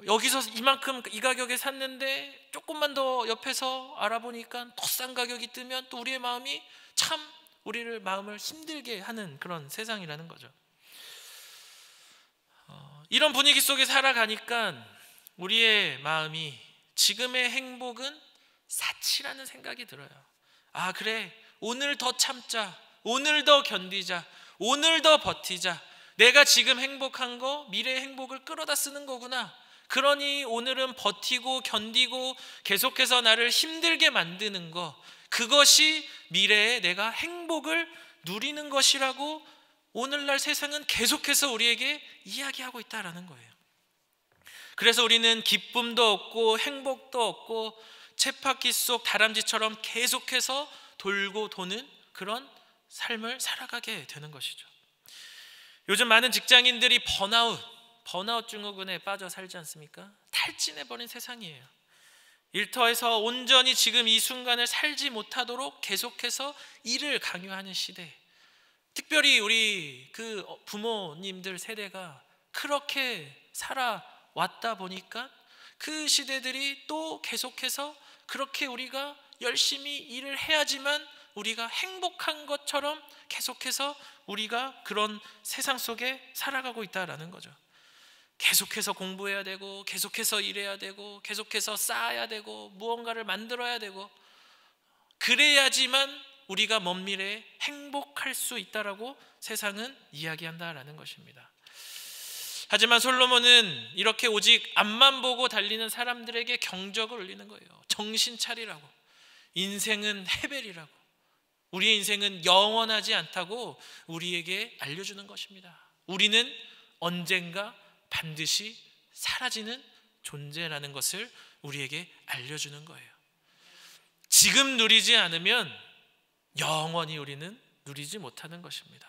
여기서 이만큼 이 가격에 샀는데 조금만 더 옆에서 알아보니까 더 싼 가격이 뜨면 또 우리의 마음이 참 우리를 마음을 힘들게 하는 그런 세상이라는 거죠. 이런 분위기 속에 살아가니까 우리의 마음이 지금의 행복은 사치라는 생각이 들어요. 아, 그래, 오늘 더 참자, 오늘 더 견디자, 오늘 더 버티자. 내가 지금 행복한 거 미래의 행복을 끌어다 쓰는 거구나. 그러니 오늘은 버티고 견디고 계속해서 나를 힘들게 만드는 거, 그것이 미래에 내가 행복을 누리는 것이라고 오늘날 세상은 계속해서 우리에게 이야기하고 있다라는 거예요. 그래서 우리는 기쁨도 없고 행복도 없고 쳇바퀴 속 다람쥐처럼 계속해서 돌고 도는 그런 삶을 살아가게 되는 것이죠. 요즘 많은 직장인들이 번아웃 증후군에 빠져 살지 않습니까? 탈진해버린 세상이에요. 일터에서 온전히 지금 이 순간을 살지 못하도록 계속해서 일을 강요하는 시대. 특별히 우리 그 부모님들 세대가 그렇게 살아왔다 보니까 그 시대들이 또 계속해서 그렇게 우리가 열심히 일을 해야지만 우리가 행복한 것처럼 계속해서 우리가 그런 세상 속에 살아가고 있다라는 거죠. 계속해서 공부해야 되고 계속해서 일해야 되고 계속해서 쌓아야 되고 무언가를 만들어야 되고 그래야지만 우리가 먼 미래에 행복할 수 있다라고 세상은 이야기한다라는 것입니다. 하지만 솔로몬은 이렇게 오직 앞만 보고 달리는 사람들에게 경적을 울리는 거예요. 정신 차리라고. 인생은 헤벨이라고. 우리의 인생은 영원하지 않다고 우리에게 알려주는 것입니다. 우리는 언젠가 반드시 사라지는 존재라는 것을 우리에게 알려주는 거예요. 지금 누리지 않으면 영원히 우리는 누리지 못하는 것입니다.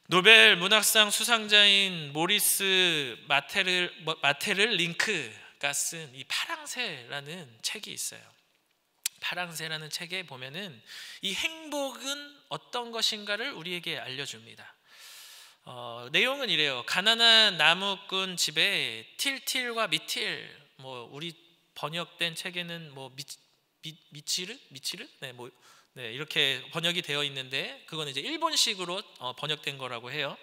노벨 문학상 수상자인 모리스 마테를 링크가 쓴 이 파랑새라는 책이 있어요. 파랑새라는 책에 보면은 이 행복은 어떤 것인가를 우리에게 알려줍니다. 내용은 이래요. 가난한 나무꾼 집에 틸틸과 미틸, 우리 번역된 책에는 미치르? 네, 이렇게 번역이 되어 있는데 그거는 이제 일본식으로 번역된 거라고 해요.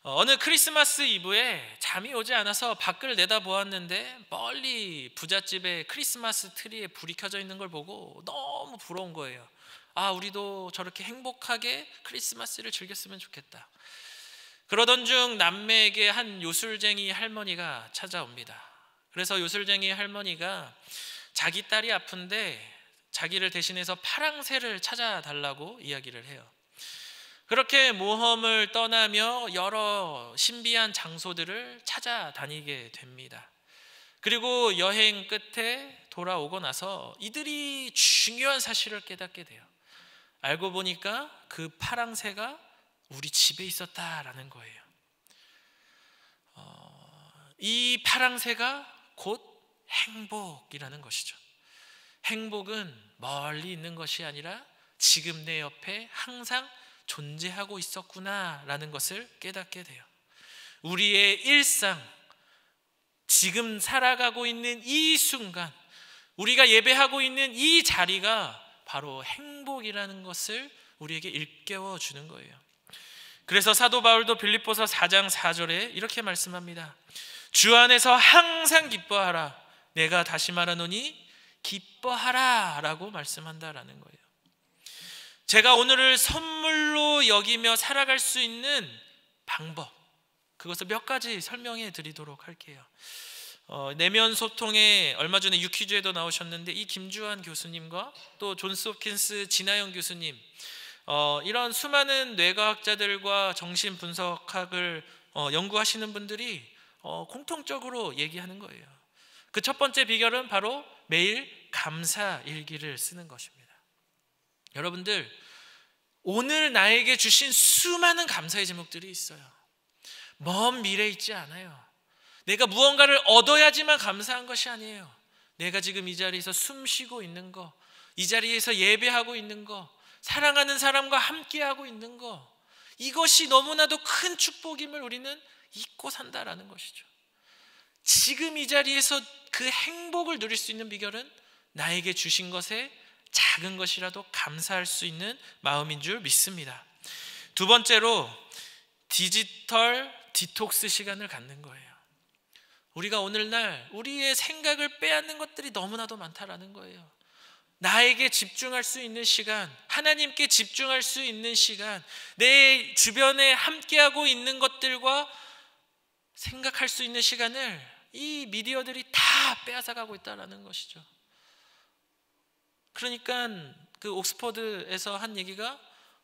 어느 크리스마스 이브에 잠이 오지 않아서 밖을 내다보았는데 멀리 부잣집에 크리스마스 트리에 불이 켜져 있는 걸 보고 너무 부러운 거예요. 아, 우리도 저렇게 행복하게 크리스마스를 즐겼으면 좋겠다. 그러던 중 남매에게 한 요술쟁이 할머니가 찾아옵니다. 그래서 요술쟁이 할머니가 자기 딸이 아픈데 자기를 대신해서 파랑새를 찾아달라고 이야기를 해요. 그렇게 모험을 떠나며 여러 신비한 장소들을 찾아다니게 됩니다. 그리고 여행 끝에 돌아오고 나서 이들이 중요한 사실을 깨닫게 돼요. 알고 보니까 그 파랑새가 우리 집에 있었다라는 거예요. 이 파랑새가 곧 행복이라는 것이죠. 행복은 멀리 있는 것이 아니라 지금 내 옆에 항상 존재하고 있었구나라는 것을 깨닫게 돼요. 우리의 일상, 지금 살아가고 있는 이 순간, 우리가 예배하고 있는 이 자리가 바로 행복이라는 것을 우리에게 일깨워 주는 거예요. 그래서 사도 바울도 빌립보서 4장 4절에 이렇게 말씀합니다. 주 안에서 항상 기뻐하라. 내가 다시 말하노니 기뻐하라 라고 말씀한다라는 거예요. 제가 오늘을 선물로 여기며 살아갈 수 있는 방법, 그것을 몇 가지 설명해 드리도록 할게요. 내면 소통에 얼마 전에 유퀴즈에도 나오셨는데 이 김주환 교수님과 또 존스 홉킨스 진아영 교수님, 이런 수많은 뇌과학자들과 정신분석학을 연구하시는 분들이 공통적으로 얘기하는 거예요. 그 첫 번째 비결은 바로 매일 감사 일기를 쓰는 것입니다. 여러분들, 오늘 나에게 주신 수많은 감사의 제목들이 있어요. 먼 미래에 있지 않아요. 내가 무언가를 얻어야지만 감사한 것이 아니에요. 내가 지금 이 자리에서 숨 쉬고 있는 거, 이 자리에서 예배하고 있는 거, 사랑하는 사람과 함께하고 있는 거, 이것이 너무나도 큰 축복임을 우리는 잊고 산다라는 것이죠. 지금 이 자리에서 그 행복을 누릴 수 있는 비결은 나에게 주신 것에 작은 것이라도 감사할 수 있는 마음인 줄 믿습니다. 두 번째로 디지털 디톡스 시간을 갖는 거예요. 우리가 오늘날 우리의 생각을 빼앗는 것들이 너무나도 많다라는 거예요. 나에게 집중할 수 있는 시간, 하나님께 집중할 수 있는 시간, 내 주변에 함께하고 있는 것들과 생각할 수 있는 시간을 이 미디어들이 다 빼앗아가고 있다는 것이죠. 그러니까 그 옥스퍼드에서 한 얘기가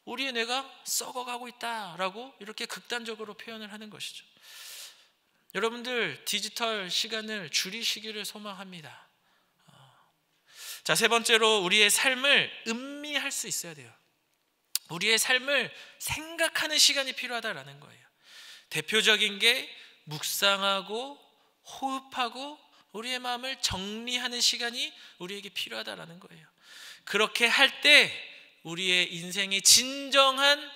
우리의 뇌가 썩어가고 있다라고 이렇게 극단적으로 표현을 하는 것이죠. 여러분들 디지털 시간을 줄이시기를 소망합니다. 자, 세 번째로 우리의 삶을 음미할 수 있어야 돼요. 우리의 삶을 생각하는 시간이 필요하다라는 거예요. 대표적인 게 묵상하고 호흡하고 우리의 마음을 정리하는 시간이 우리에게 필요하다라는 거예요. 그렇게 할 때 우리의 인생의 진정한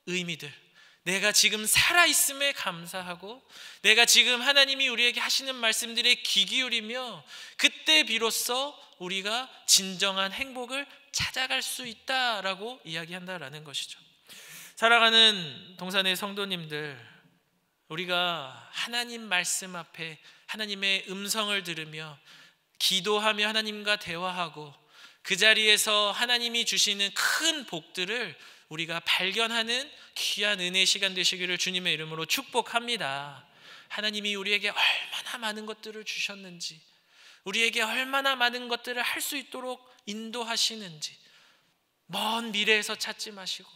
의미들, 내가 지금 살아있음에 감사하고 내가 지금 하나님이 우리에게 하시는 말씀들에 귀 기울이며 그때 비로소 우리가 진정한 행복을 찾아갈 수 있다라고 이야기한다라는 것이죠. 사랑하는 동산의 성도님들, 우리가 하나님 말씀 앞에 하나님의 음성을 들으며 기도하며 하나님과 대화하고 그 자리에서 하나님이 주시는 큰 복들을 우리가 발견하는 귀한 은혜의 시간 되시기를 주님의 이름으로 축복합니다. 하나님이 우리에게 얼마나 많은 것들을 주셨는지, 우리에게 얼마나 많은 것들을 할 수 있도록 인도하시는지 먼 미래에서 찾지 마시고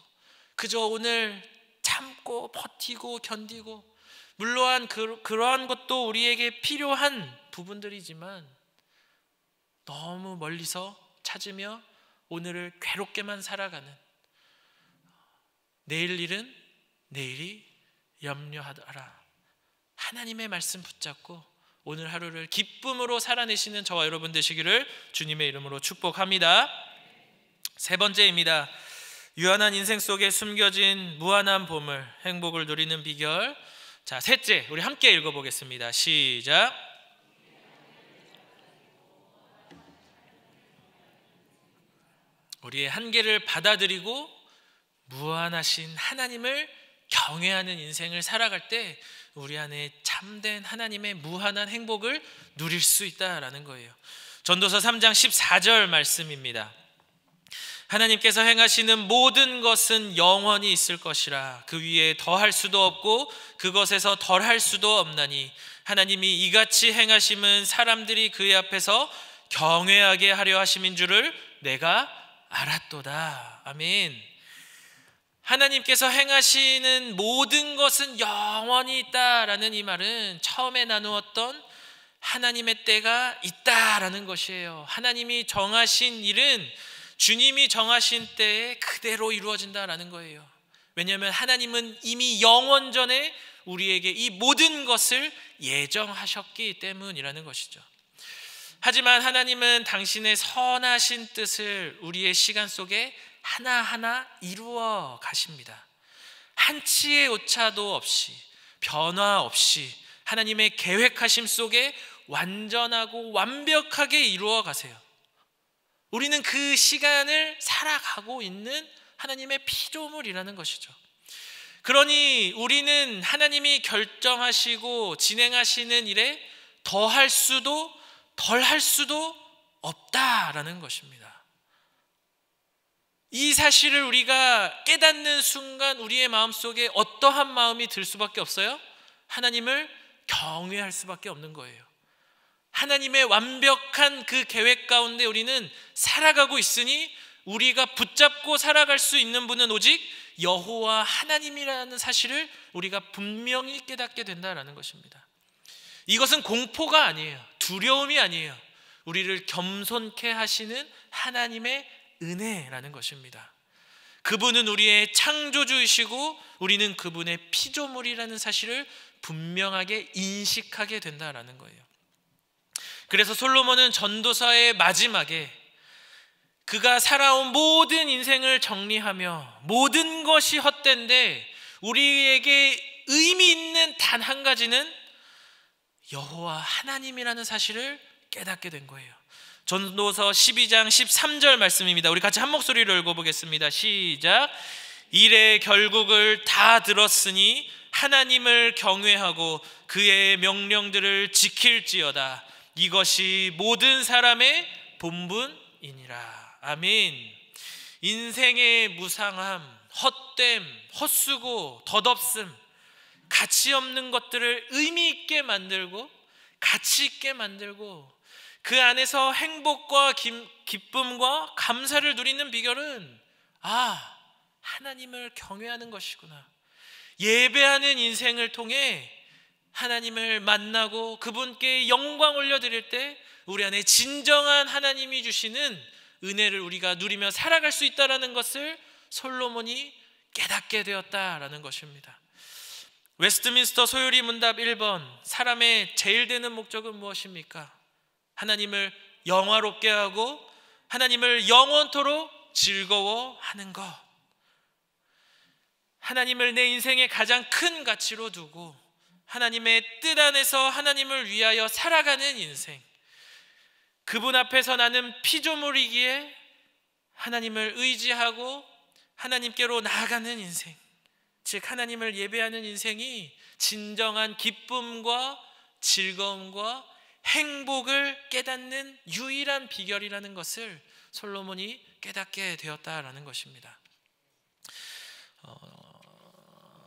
그저 오늘 참고 버티고 견디고, 물론 그러한 것도 우리에게 필요한 부분들이지만 너무 멀리서 찾으며 오늘을 괴롭게만 살아가는, 내일 일은 내일이 염려하더라. 하나님의 말씀 붙잡고 오늘 하루를 기쁨으로 살아내시는 저와 여러분 되시기를 주님의 이름으로 축복합니다. 세 번째입니다. 유한한 인생 속에 숨겨진 무한한 보물, 행복을 누리는 비결. 자, 셋째, 우리 함께 읽어보겠습니다. 시작. 우리의 한계를 받아들이고 무한하신 하나님을 경외하는 인생을 살아갈 때 우리 안에 참된 하나님의 무한한 행복을 누릴 수 있다라는 거예요. 전도서 3장 14절 말씀입니다. 하나님께서 행하시는 모든 것은 영원히 있을 것이라. 그 위에 더할 수도 없고 그것에서 덜할 수도 없나니 하나님이 이같이 행하심은 사람들이 그의 앞에서 경외하게 하려 하심인 줄을 내가 알았도다. 아멘. 하나님께서 행하시는 모든 것은 영원히 있다라는 이 말은 처음에 나누었던 하나님의 때가 있다라는 것이에요. 하나님이 정하신 일은 주님이 정하신 때에 그대로 이루어진다라는 거예요. 왜냐하면 하나님은 이미 영원 전에 우리에게 이 모든 것을 예정하셨기 때문이라는 것이죠. 하지만 하나님은 당신의 선하신 뜻을 우리의 시간 속에 하나하나 이루어 가십니다. 한치의 오차도 없이, 변화 없이 하나님의 계획하심 속에 완전하고 완벽하게 이루어 가세요. 우리는 그 시간을 살아가고 있는 하나님의 피조물이라는 것이죠. 그러니 우리는 하나님이 결정하시고 진행하시는 일에 더할 수도 덜할 수도 없다라는 것입니다. 이 사실을 우리가 깨닫는 순간 우리의 마음속에 어떠한 마음이 들 수밖에 없어요? 하나님을 경외할 수밖에 없는 거예요. 하나님의 완벽한 그 계획 가운데 우리는 살아가고 있으니 우리가 붙잡고 살아갈 수 있는 분은 오직 여호와 하나님이라는 사실을 우리가 분명히 깨닫게 된다는 것입니다. 이것은 공포가 아니에요. 두려움이 아니에요. 우리를 겸손케 하시는 하나님의 은혜라는 것입니다. 그분은 우리의 창조주이시고 우리는 그분의 피조물이라는 사실을 분명하게 인식하게 된다는 거예요. 그래서 솔로몬은 전도서의 마지막에 그가 살아온 모든 인생을 정리하며 모든 것이 헛된데 우리에게 의미 있는 단 한 가지는 여호와 하나님이라는 사실을 깨닫게 된 거예요. 전도서 12장 13절 말씀입니다. 우리 같이 한 목소리로 읽어보겠습니다. 시작. 일의 결국을 다 들었으니 하나님을 경외하고 그의 명령들을 지킬지어다. 이것이 모든 사람의 본분이니라. 아멘. 인생의 무상함, 헛됨, 헛수고, 덧없음, 가치 없는 것들을 의미 있게 만들고 가치 있게 만들고 그 안에서 행복과 기쁨과 감사를 누리는 비결은 하나님을 경외하는 것이구나. 예배하는 인생을 통해 하나님을 만나고 그분께 영광 올려드릴 때 우리 안에 진정한 하나님이 주시는 은혜를 우리가 누리며 살아갈 수 있다는 것을 솔로몬이 깨닫게 되었다라는 것입니다. 웨스트민스터 소요리 문답 1번, 사람의 제일 되는 목적은 무엇입니까? 하나님을 영화롭게 하고 하나님을 영원토록 즐거워하는 것. 하나님을 내 인생의 가장 큰 가치로 두고 하나님의 뜻 안에서 하나님을 위하여 살아가는 인생. 그분 앞에서 나는 피조물이기에 하나님을 의지하고 하나님께로 나아가는 인생, 즉 하나님을 예배하는 인생이 진정한 기쁨과 즐거움과 행복을 깨닫는 유일한 비결이라는 것을 솔로몬이 깨닫게 되었다라는 것입니다.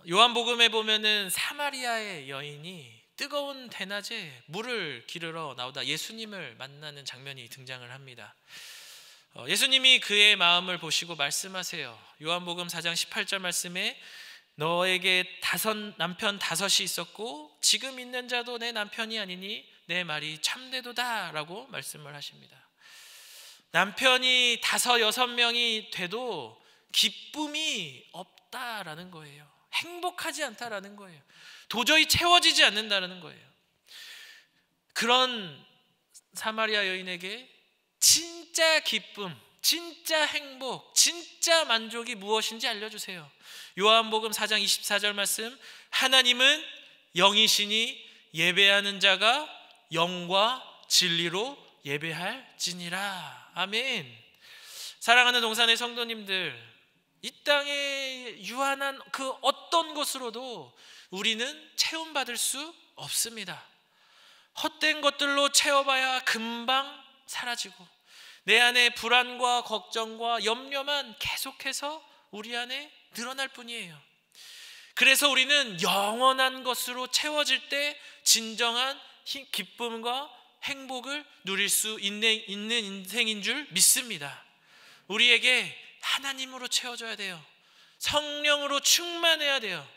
요한복음에 보면은 사마리아의 여인이 뜨거운 대낮에 물을 기르러 나오다 예수님을 만나는 장면이 등장을 합니다. 예수님이 그의 마음을 보시고 말씀하세요. 요한복음 4장 18절 말씀에 너에게 남편 5이 있었고 지금 있는 자도 내 남편이 아니니 내 말이 참되도다 라고 말씀을 하십니다. 남편이 5, 6명이 돼도 기쁨이 없다라는 거예요. 행복하지 않다라는 거예요. 도저히 채워지지 않는다는 거예요. 그런 사마리아 여인에게 진짜 기쁨, 진짜 행복, 진짜 만족이 무엇인지 알려주세요. 요한복음 4장 24절 말씀, 하나님은 영이시니 예배하는 자가 영과 진리로 예배할지니라. 아멘. 사랑하는 동산의 성도님들, 이 땅에 유한한 그 어떤 것으로도 우리는 체험받을 수 없습니다. 헛된 것들로 채워봐야 금방 사라지고 내 안에 불안과 걱정과 염려만 계속해서 우리 안에 늘어날 뿐이에요. 그래서 우리는 영원한 것으로 채워질 때 진정한 기쁨과 행복을 누릴 수 있는 인생인 줄 믿습니다. 우리에게 하나님으로 채워져야 돼요. 성령으로 충만해야 돼요.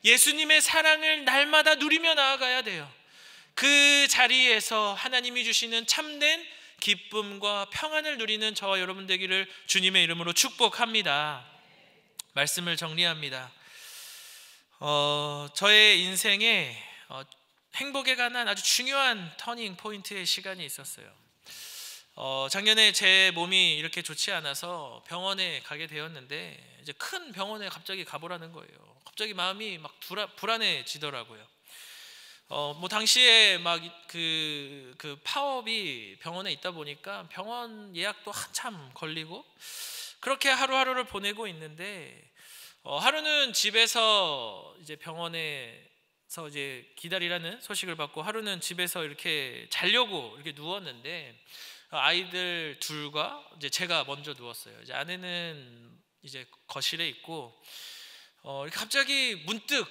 예수님의 사랑을 날마다 누리며 나아가야 돼요. 그 자리에서 하나님이 주시는 참된 기쁨과 평안을 누리는 저와 여러분 되기를 주님의 이름으로 축복합니다. 말씀을 정리합니다. 저의 인생에 행복에 관한 아주 중요한 터닝 포인트의 시간이 있었어요. 작년에 제 몸이 이렇게 좋지 않아서 병원에 가게 되었는데 이제 큰 병원에 갑자기 가보라는 거예요. 갑자기 마음이 막 불안해지더라고요. 뭐 당시에 막 그 파업이 병원에 있다 보니까 병원 예약도 한참 걸리고 그렇게 하루하루를 보내고 있는데 하루는 집에서 이제 병원에서 이제 기다리라는 소식을 받고 하루는 집에서 이렇게 자려고 이렇게 누웠는데 아이들 둘과 이제 제가 먼저 누웠어요. 이제 아내는 이제 거실에 있고 이렇게 갑자기 문득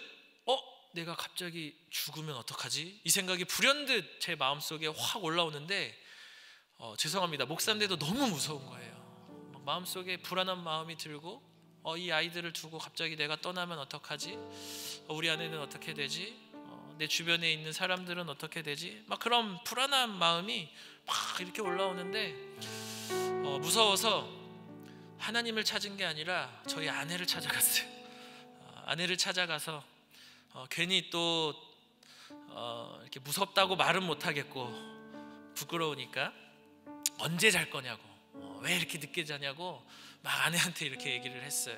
내가 갑자기 죽으면 어떡하지? 이 생각이 불현듯 제 마음속에 확 올라오는데 죄송합니다. 목사인데도 너무 무서운 거예요. 마음속에 불안한 마음이 들고 이 아이들을 두고 갑자기 내가 떠나면 어떡하지? 우리 아내는 어떻게 되지? 내 주변에 있는 사람들은 어떻게 되지? 막 그런 불안한 마음이 막 이렇게 올라오는데 무서워서 하나님을 찾은 게 아니라 저희 아내를 찾아갔어요. 아내를 찾아가서 괜히 또 이렇게 무섭다고 말은 못하겠고 부끄러우니까 언제 잘 거냐고 왜 이렇게 늦게 자냐고 막 아내한테 이렇게 얘기를 했어요.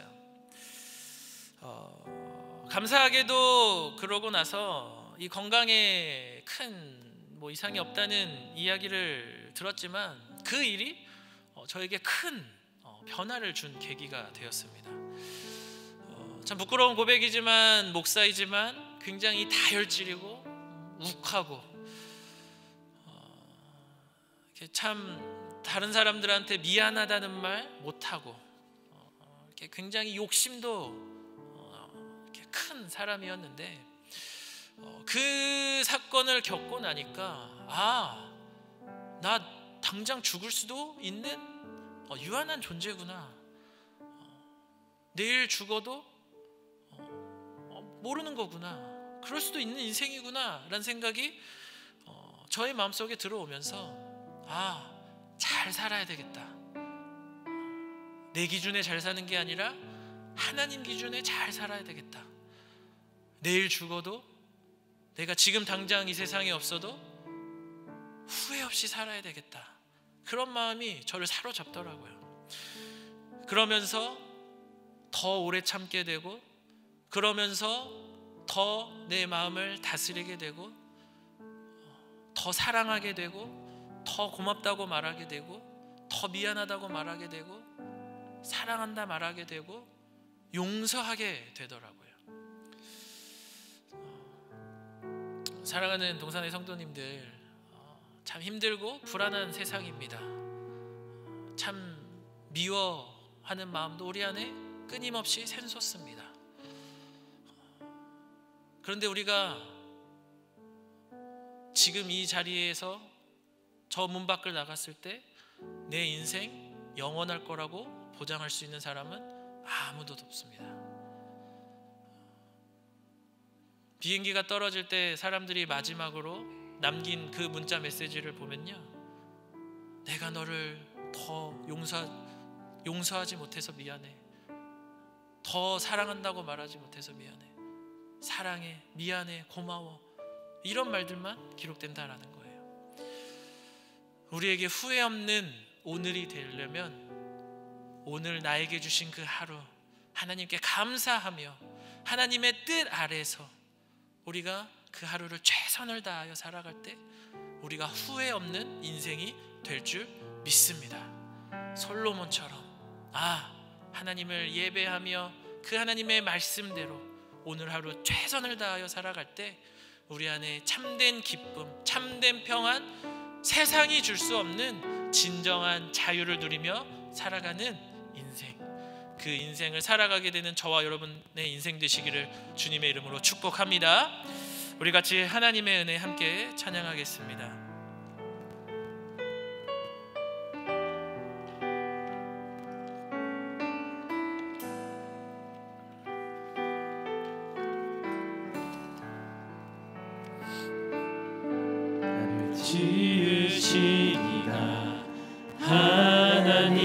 감사하게도 그러고 나서 이 건강에 큰 뭐 이상이 없다는 이야기를 들었지만 그 일이 저에게 큰 변화를 준 계기가 되었습니다. 참 부끄러운 고백이지만 목사이지만 굉장히 다혈질이고 욱하고 참 다른 사람들한테 미안하다는 말 못하고 이렇게 굉장히 욕심도 이렇게 큰 사람이었는데 그 사건을 겪고 나니까 나 당장 죽을 수도 있는 유한한 존재구나. 내일 죽어도 모르는 거구나. 그럴 수도 있는 인생이구나 라는 생각이 저의 마음속에 들어오면서 잘 살아야 되겠다. 내 기준에 잘 사는 게 아니라 하나님 기준에 잘 살아야 되겠다. 내일 죽어도 내가 지금 당장 이 세상에 없어도 후회 없이 살아야 되겠다. 그런 마음이 저를 사로잡더라고요. 그러면서 더 오래 참게 되고, 그러면서 더 내 마음을 다스리게 되고, 더 사랑하게 되고, 더 고맙다고 말하게 되고, 더 미안하다고 말하게 되고, 사랑한다 말하게 되고, 용서하게 되더라고요. 사랑하는 동산의 성도님들, 참 힘들고 불안한 세상입니다. 참 미워하는 마음도 우리 안에 끊임없이 샘솟습니다. 그런데 우리가 지금 이 자리에서 저 문 밖을 나갔을 때 내 인생 영원할 거라고 보장할 수 있는 사람은 아무도 없습니다. 비행기가 떨어질 때 사람들이 마지막으로 남긴 그 문자 메시지를 보면요, 내가 너를 더 용서하지 못해서 미안해. 더 사랑한다고 말하지 못해서 미안해. 사랑해, 미안해, 고마워. 이런 말들만 기록된다라는 거예요. 우리에게 후회 없는 오늘이 되려면 오늘 나에게 주신 그 하루 하나님께 감사하며 하나님의 뜻 아래서 우리가 그 하루를 최선을 다하여 살아갈 때 우리가 후회 없는 인생이 될 줄 믿습니다. 솔로몬처럼 하나님을 예배하며 그 하나님의 말씀대로 오늘 하루 최선을 다하여 살아갈 때 우리 안에 참된 기쁨, 참된 평안, 세상이 줄 수 없는 진정한 자유를 누리며 살아가는 인생, 그 인생을 살아가게 되는 저와 여러분의 인생 되시기를 주님의 이름으로 축복합니다. 우리 같이 하나님의 은혜 함께 찬양하겠습니다. 지으시니가 하나님,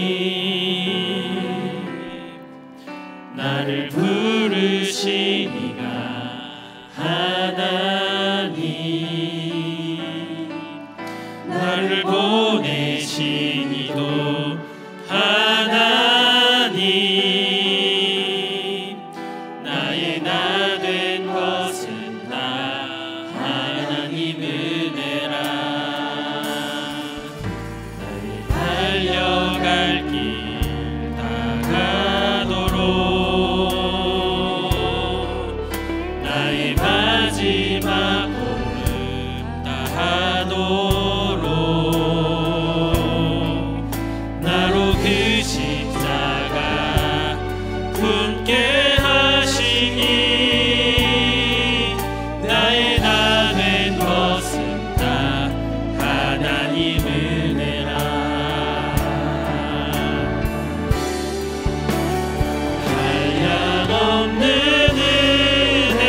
나를 부르시니가 하나님, 나를 보내시니도 하나님, 나의 나 된 것은 다 하나님 은혜라. 나의 달려갈 길 다가도록, 나의 마지막 걸음 다하도록, 나로 그 십자가 품게 하시니, 나의 나 된 것은 다 하나님 은혜라. 한량없는 은혜,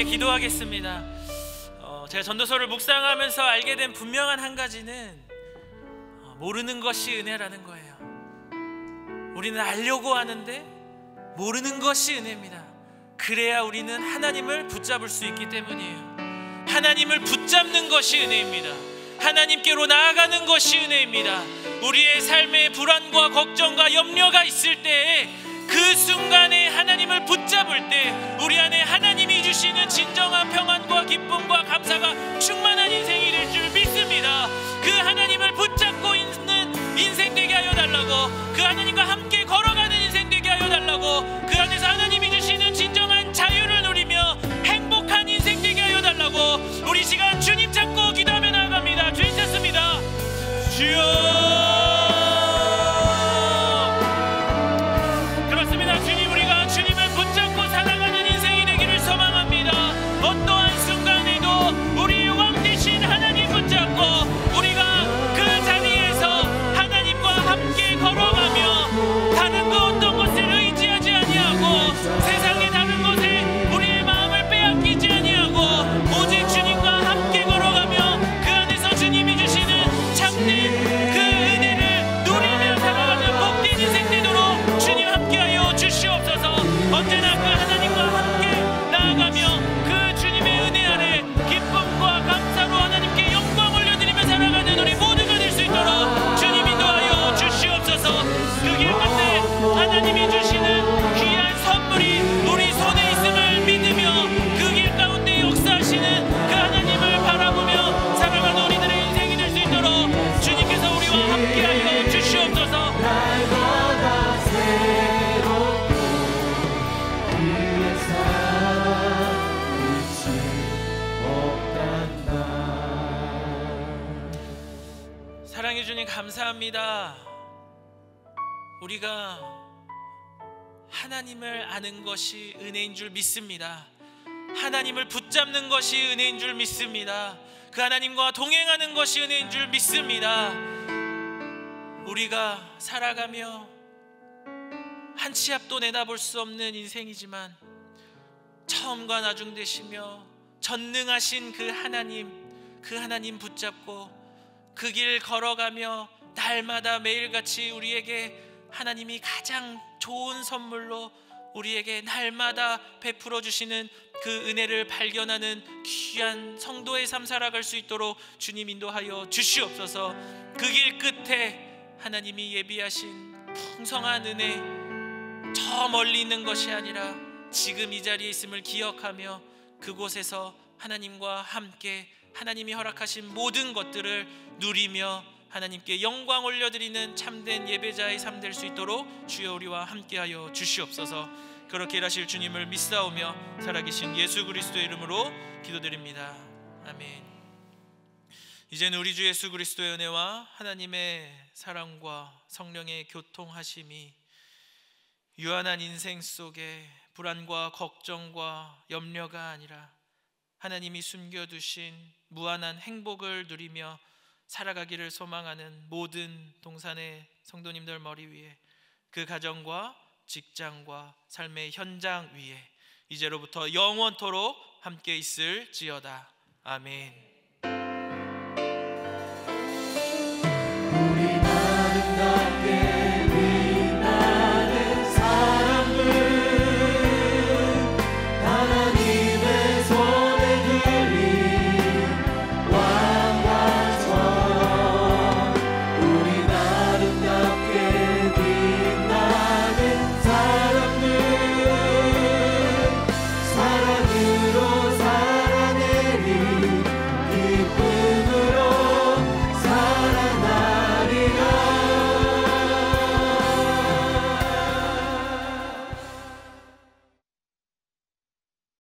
기도하겠습니다. 제가 전도서를 묵상하면서 알게 된 분명한 한 가지는 모르는 것이 은혜라는 거예요. 우리는 알려고 하는데 모르는 것이 은혜입니다. 그래야 우리는 하나님을 붙잡을 수 있기 때문이에요. 하나님을 붙잡는 것이 은혜입니다. 하나님께로 나아가는 것이 은혜입니다. 우리의 삶에 불안과 걱정과 염려가 있을 때에 그 순간에 하나님을 붙잡을 때 우리 안에 하나님이 주시는 진정한 평안과 기쁨과 감사가 충만한 인생이 될 줄 믿습니다. 그 하나님을 붙잡고 있는 인생 되게 하여 달라고, 그 하나님과 함께 걸어가는 인생 되게 하여 달라고, 그 안에서 하나님이 주시는 진정한 자유를 누리며 행복한 인생 되게 하여 달라고 우리 시간 주님 찾고 기도하며 나아갑니다. 주님 찾습니다. 주여, 주님, 우리가 주님을 붙잡고 살아가는 인생이 되기를 소망합니다. 어떠한 순간에도 우리 왕 되신 하나님 붙잡고 우리가 그 자리에서 하나님과 함께 걸어가며 다른 그 어떤 것을 의지하지 아니하고 세상의 다른 것에 우리의 마음을 빼앗기지 아니하고 오직 주님과 함께 걸어가며 그 안에서 주님이 주시는 참된 그 은혜를 누리며 살아가는 복된 인생 되도록 주님 함께하여 주시옵소서. 언제나 그 하나님과 함께 나아가며 그 주님의 은혜 아래 기쁨과 감사로 하나님께 영광 올려드리며 살아가는 우리 모두가 될 수 있도록 주님 인도하여 주시옵소서. 그 길 끝에 하나님이 주시는 귀한 선물이 우리 손에 있음을 믿으며 그 길 가운데 역사하시는 그 하나님을 바라보며 살아가는 우리들의 인생이 될 수 있도록 주님께서 우리와 함께하여 주시옵소서. 사랑해 주님 감사합니다. 우리가 하나님을 아는 것이 은혜인 줄 믿습니다. 하나님을 붙잡는 것이 은혜인 줄 믿습니다. 그 하나님과 동행하는 것이 은혜인 줄 믿습니다. 우리가 살아가며 한 치 앞도 내다볼 수 없는 인생이지만 처음과 나중 되시며 전능하신 그 하나님 붙잡고 그 길 걸어가며 날마다 매일같이 우리에게 하나님이 가장 좋은 선물로 우리에게 날마다 베풀어 주시는 그 은혜를 발견하는 귀한 성도의 삶 살아갈 수 있도록 주님 인도하여 주시옵소서. 그 길 끝에 하나님이 예비하신 풍성한 은혜, 저 멀리 있는 것이 아니라 지금 이 자리에 있음을 기억하며 그곳에서 하나님과 함께 하나님이 허락하신 모든 것들을 누리며 하나님께 영광 올려드리는 참된 예배자의 삶 될 수 있도록 주여 우리와 함께하여 주시옵소서. 그렇게 일하실 주님을 믿사오며 살아계신 예수 그리스도의 이름으로 기도드립니다. 아멘. 이제는 우리 주 예수 그리스도의 은혜와 하나님의 사랑과 성령의 교통하심이 유한한 인생 속에 불안과 걱정과 염려가 아니라 하나님이 숨겨두신 무한한 행복을 누리며 살아가기를 소망하는 모든 동산의 성도님들 머리 위에 그 가정과 직장과 삶의 현장 위에 이제로부터 영원토록 함께 있을지어다. 아멘.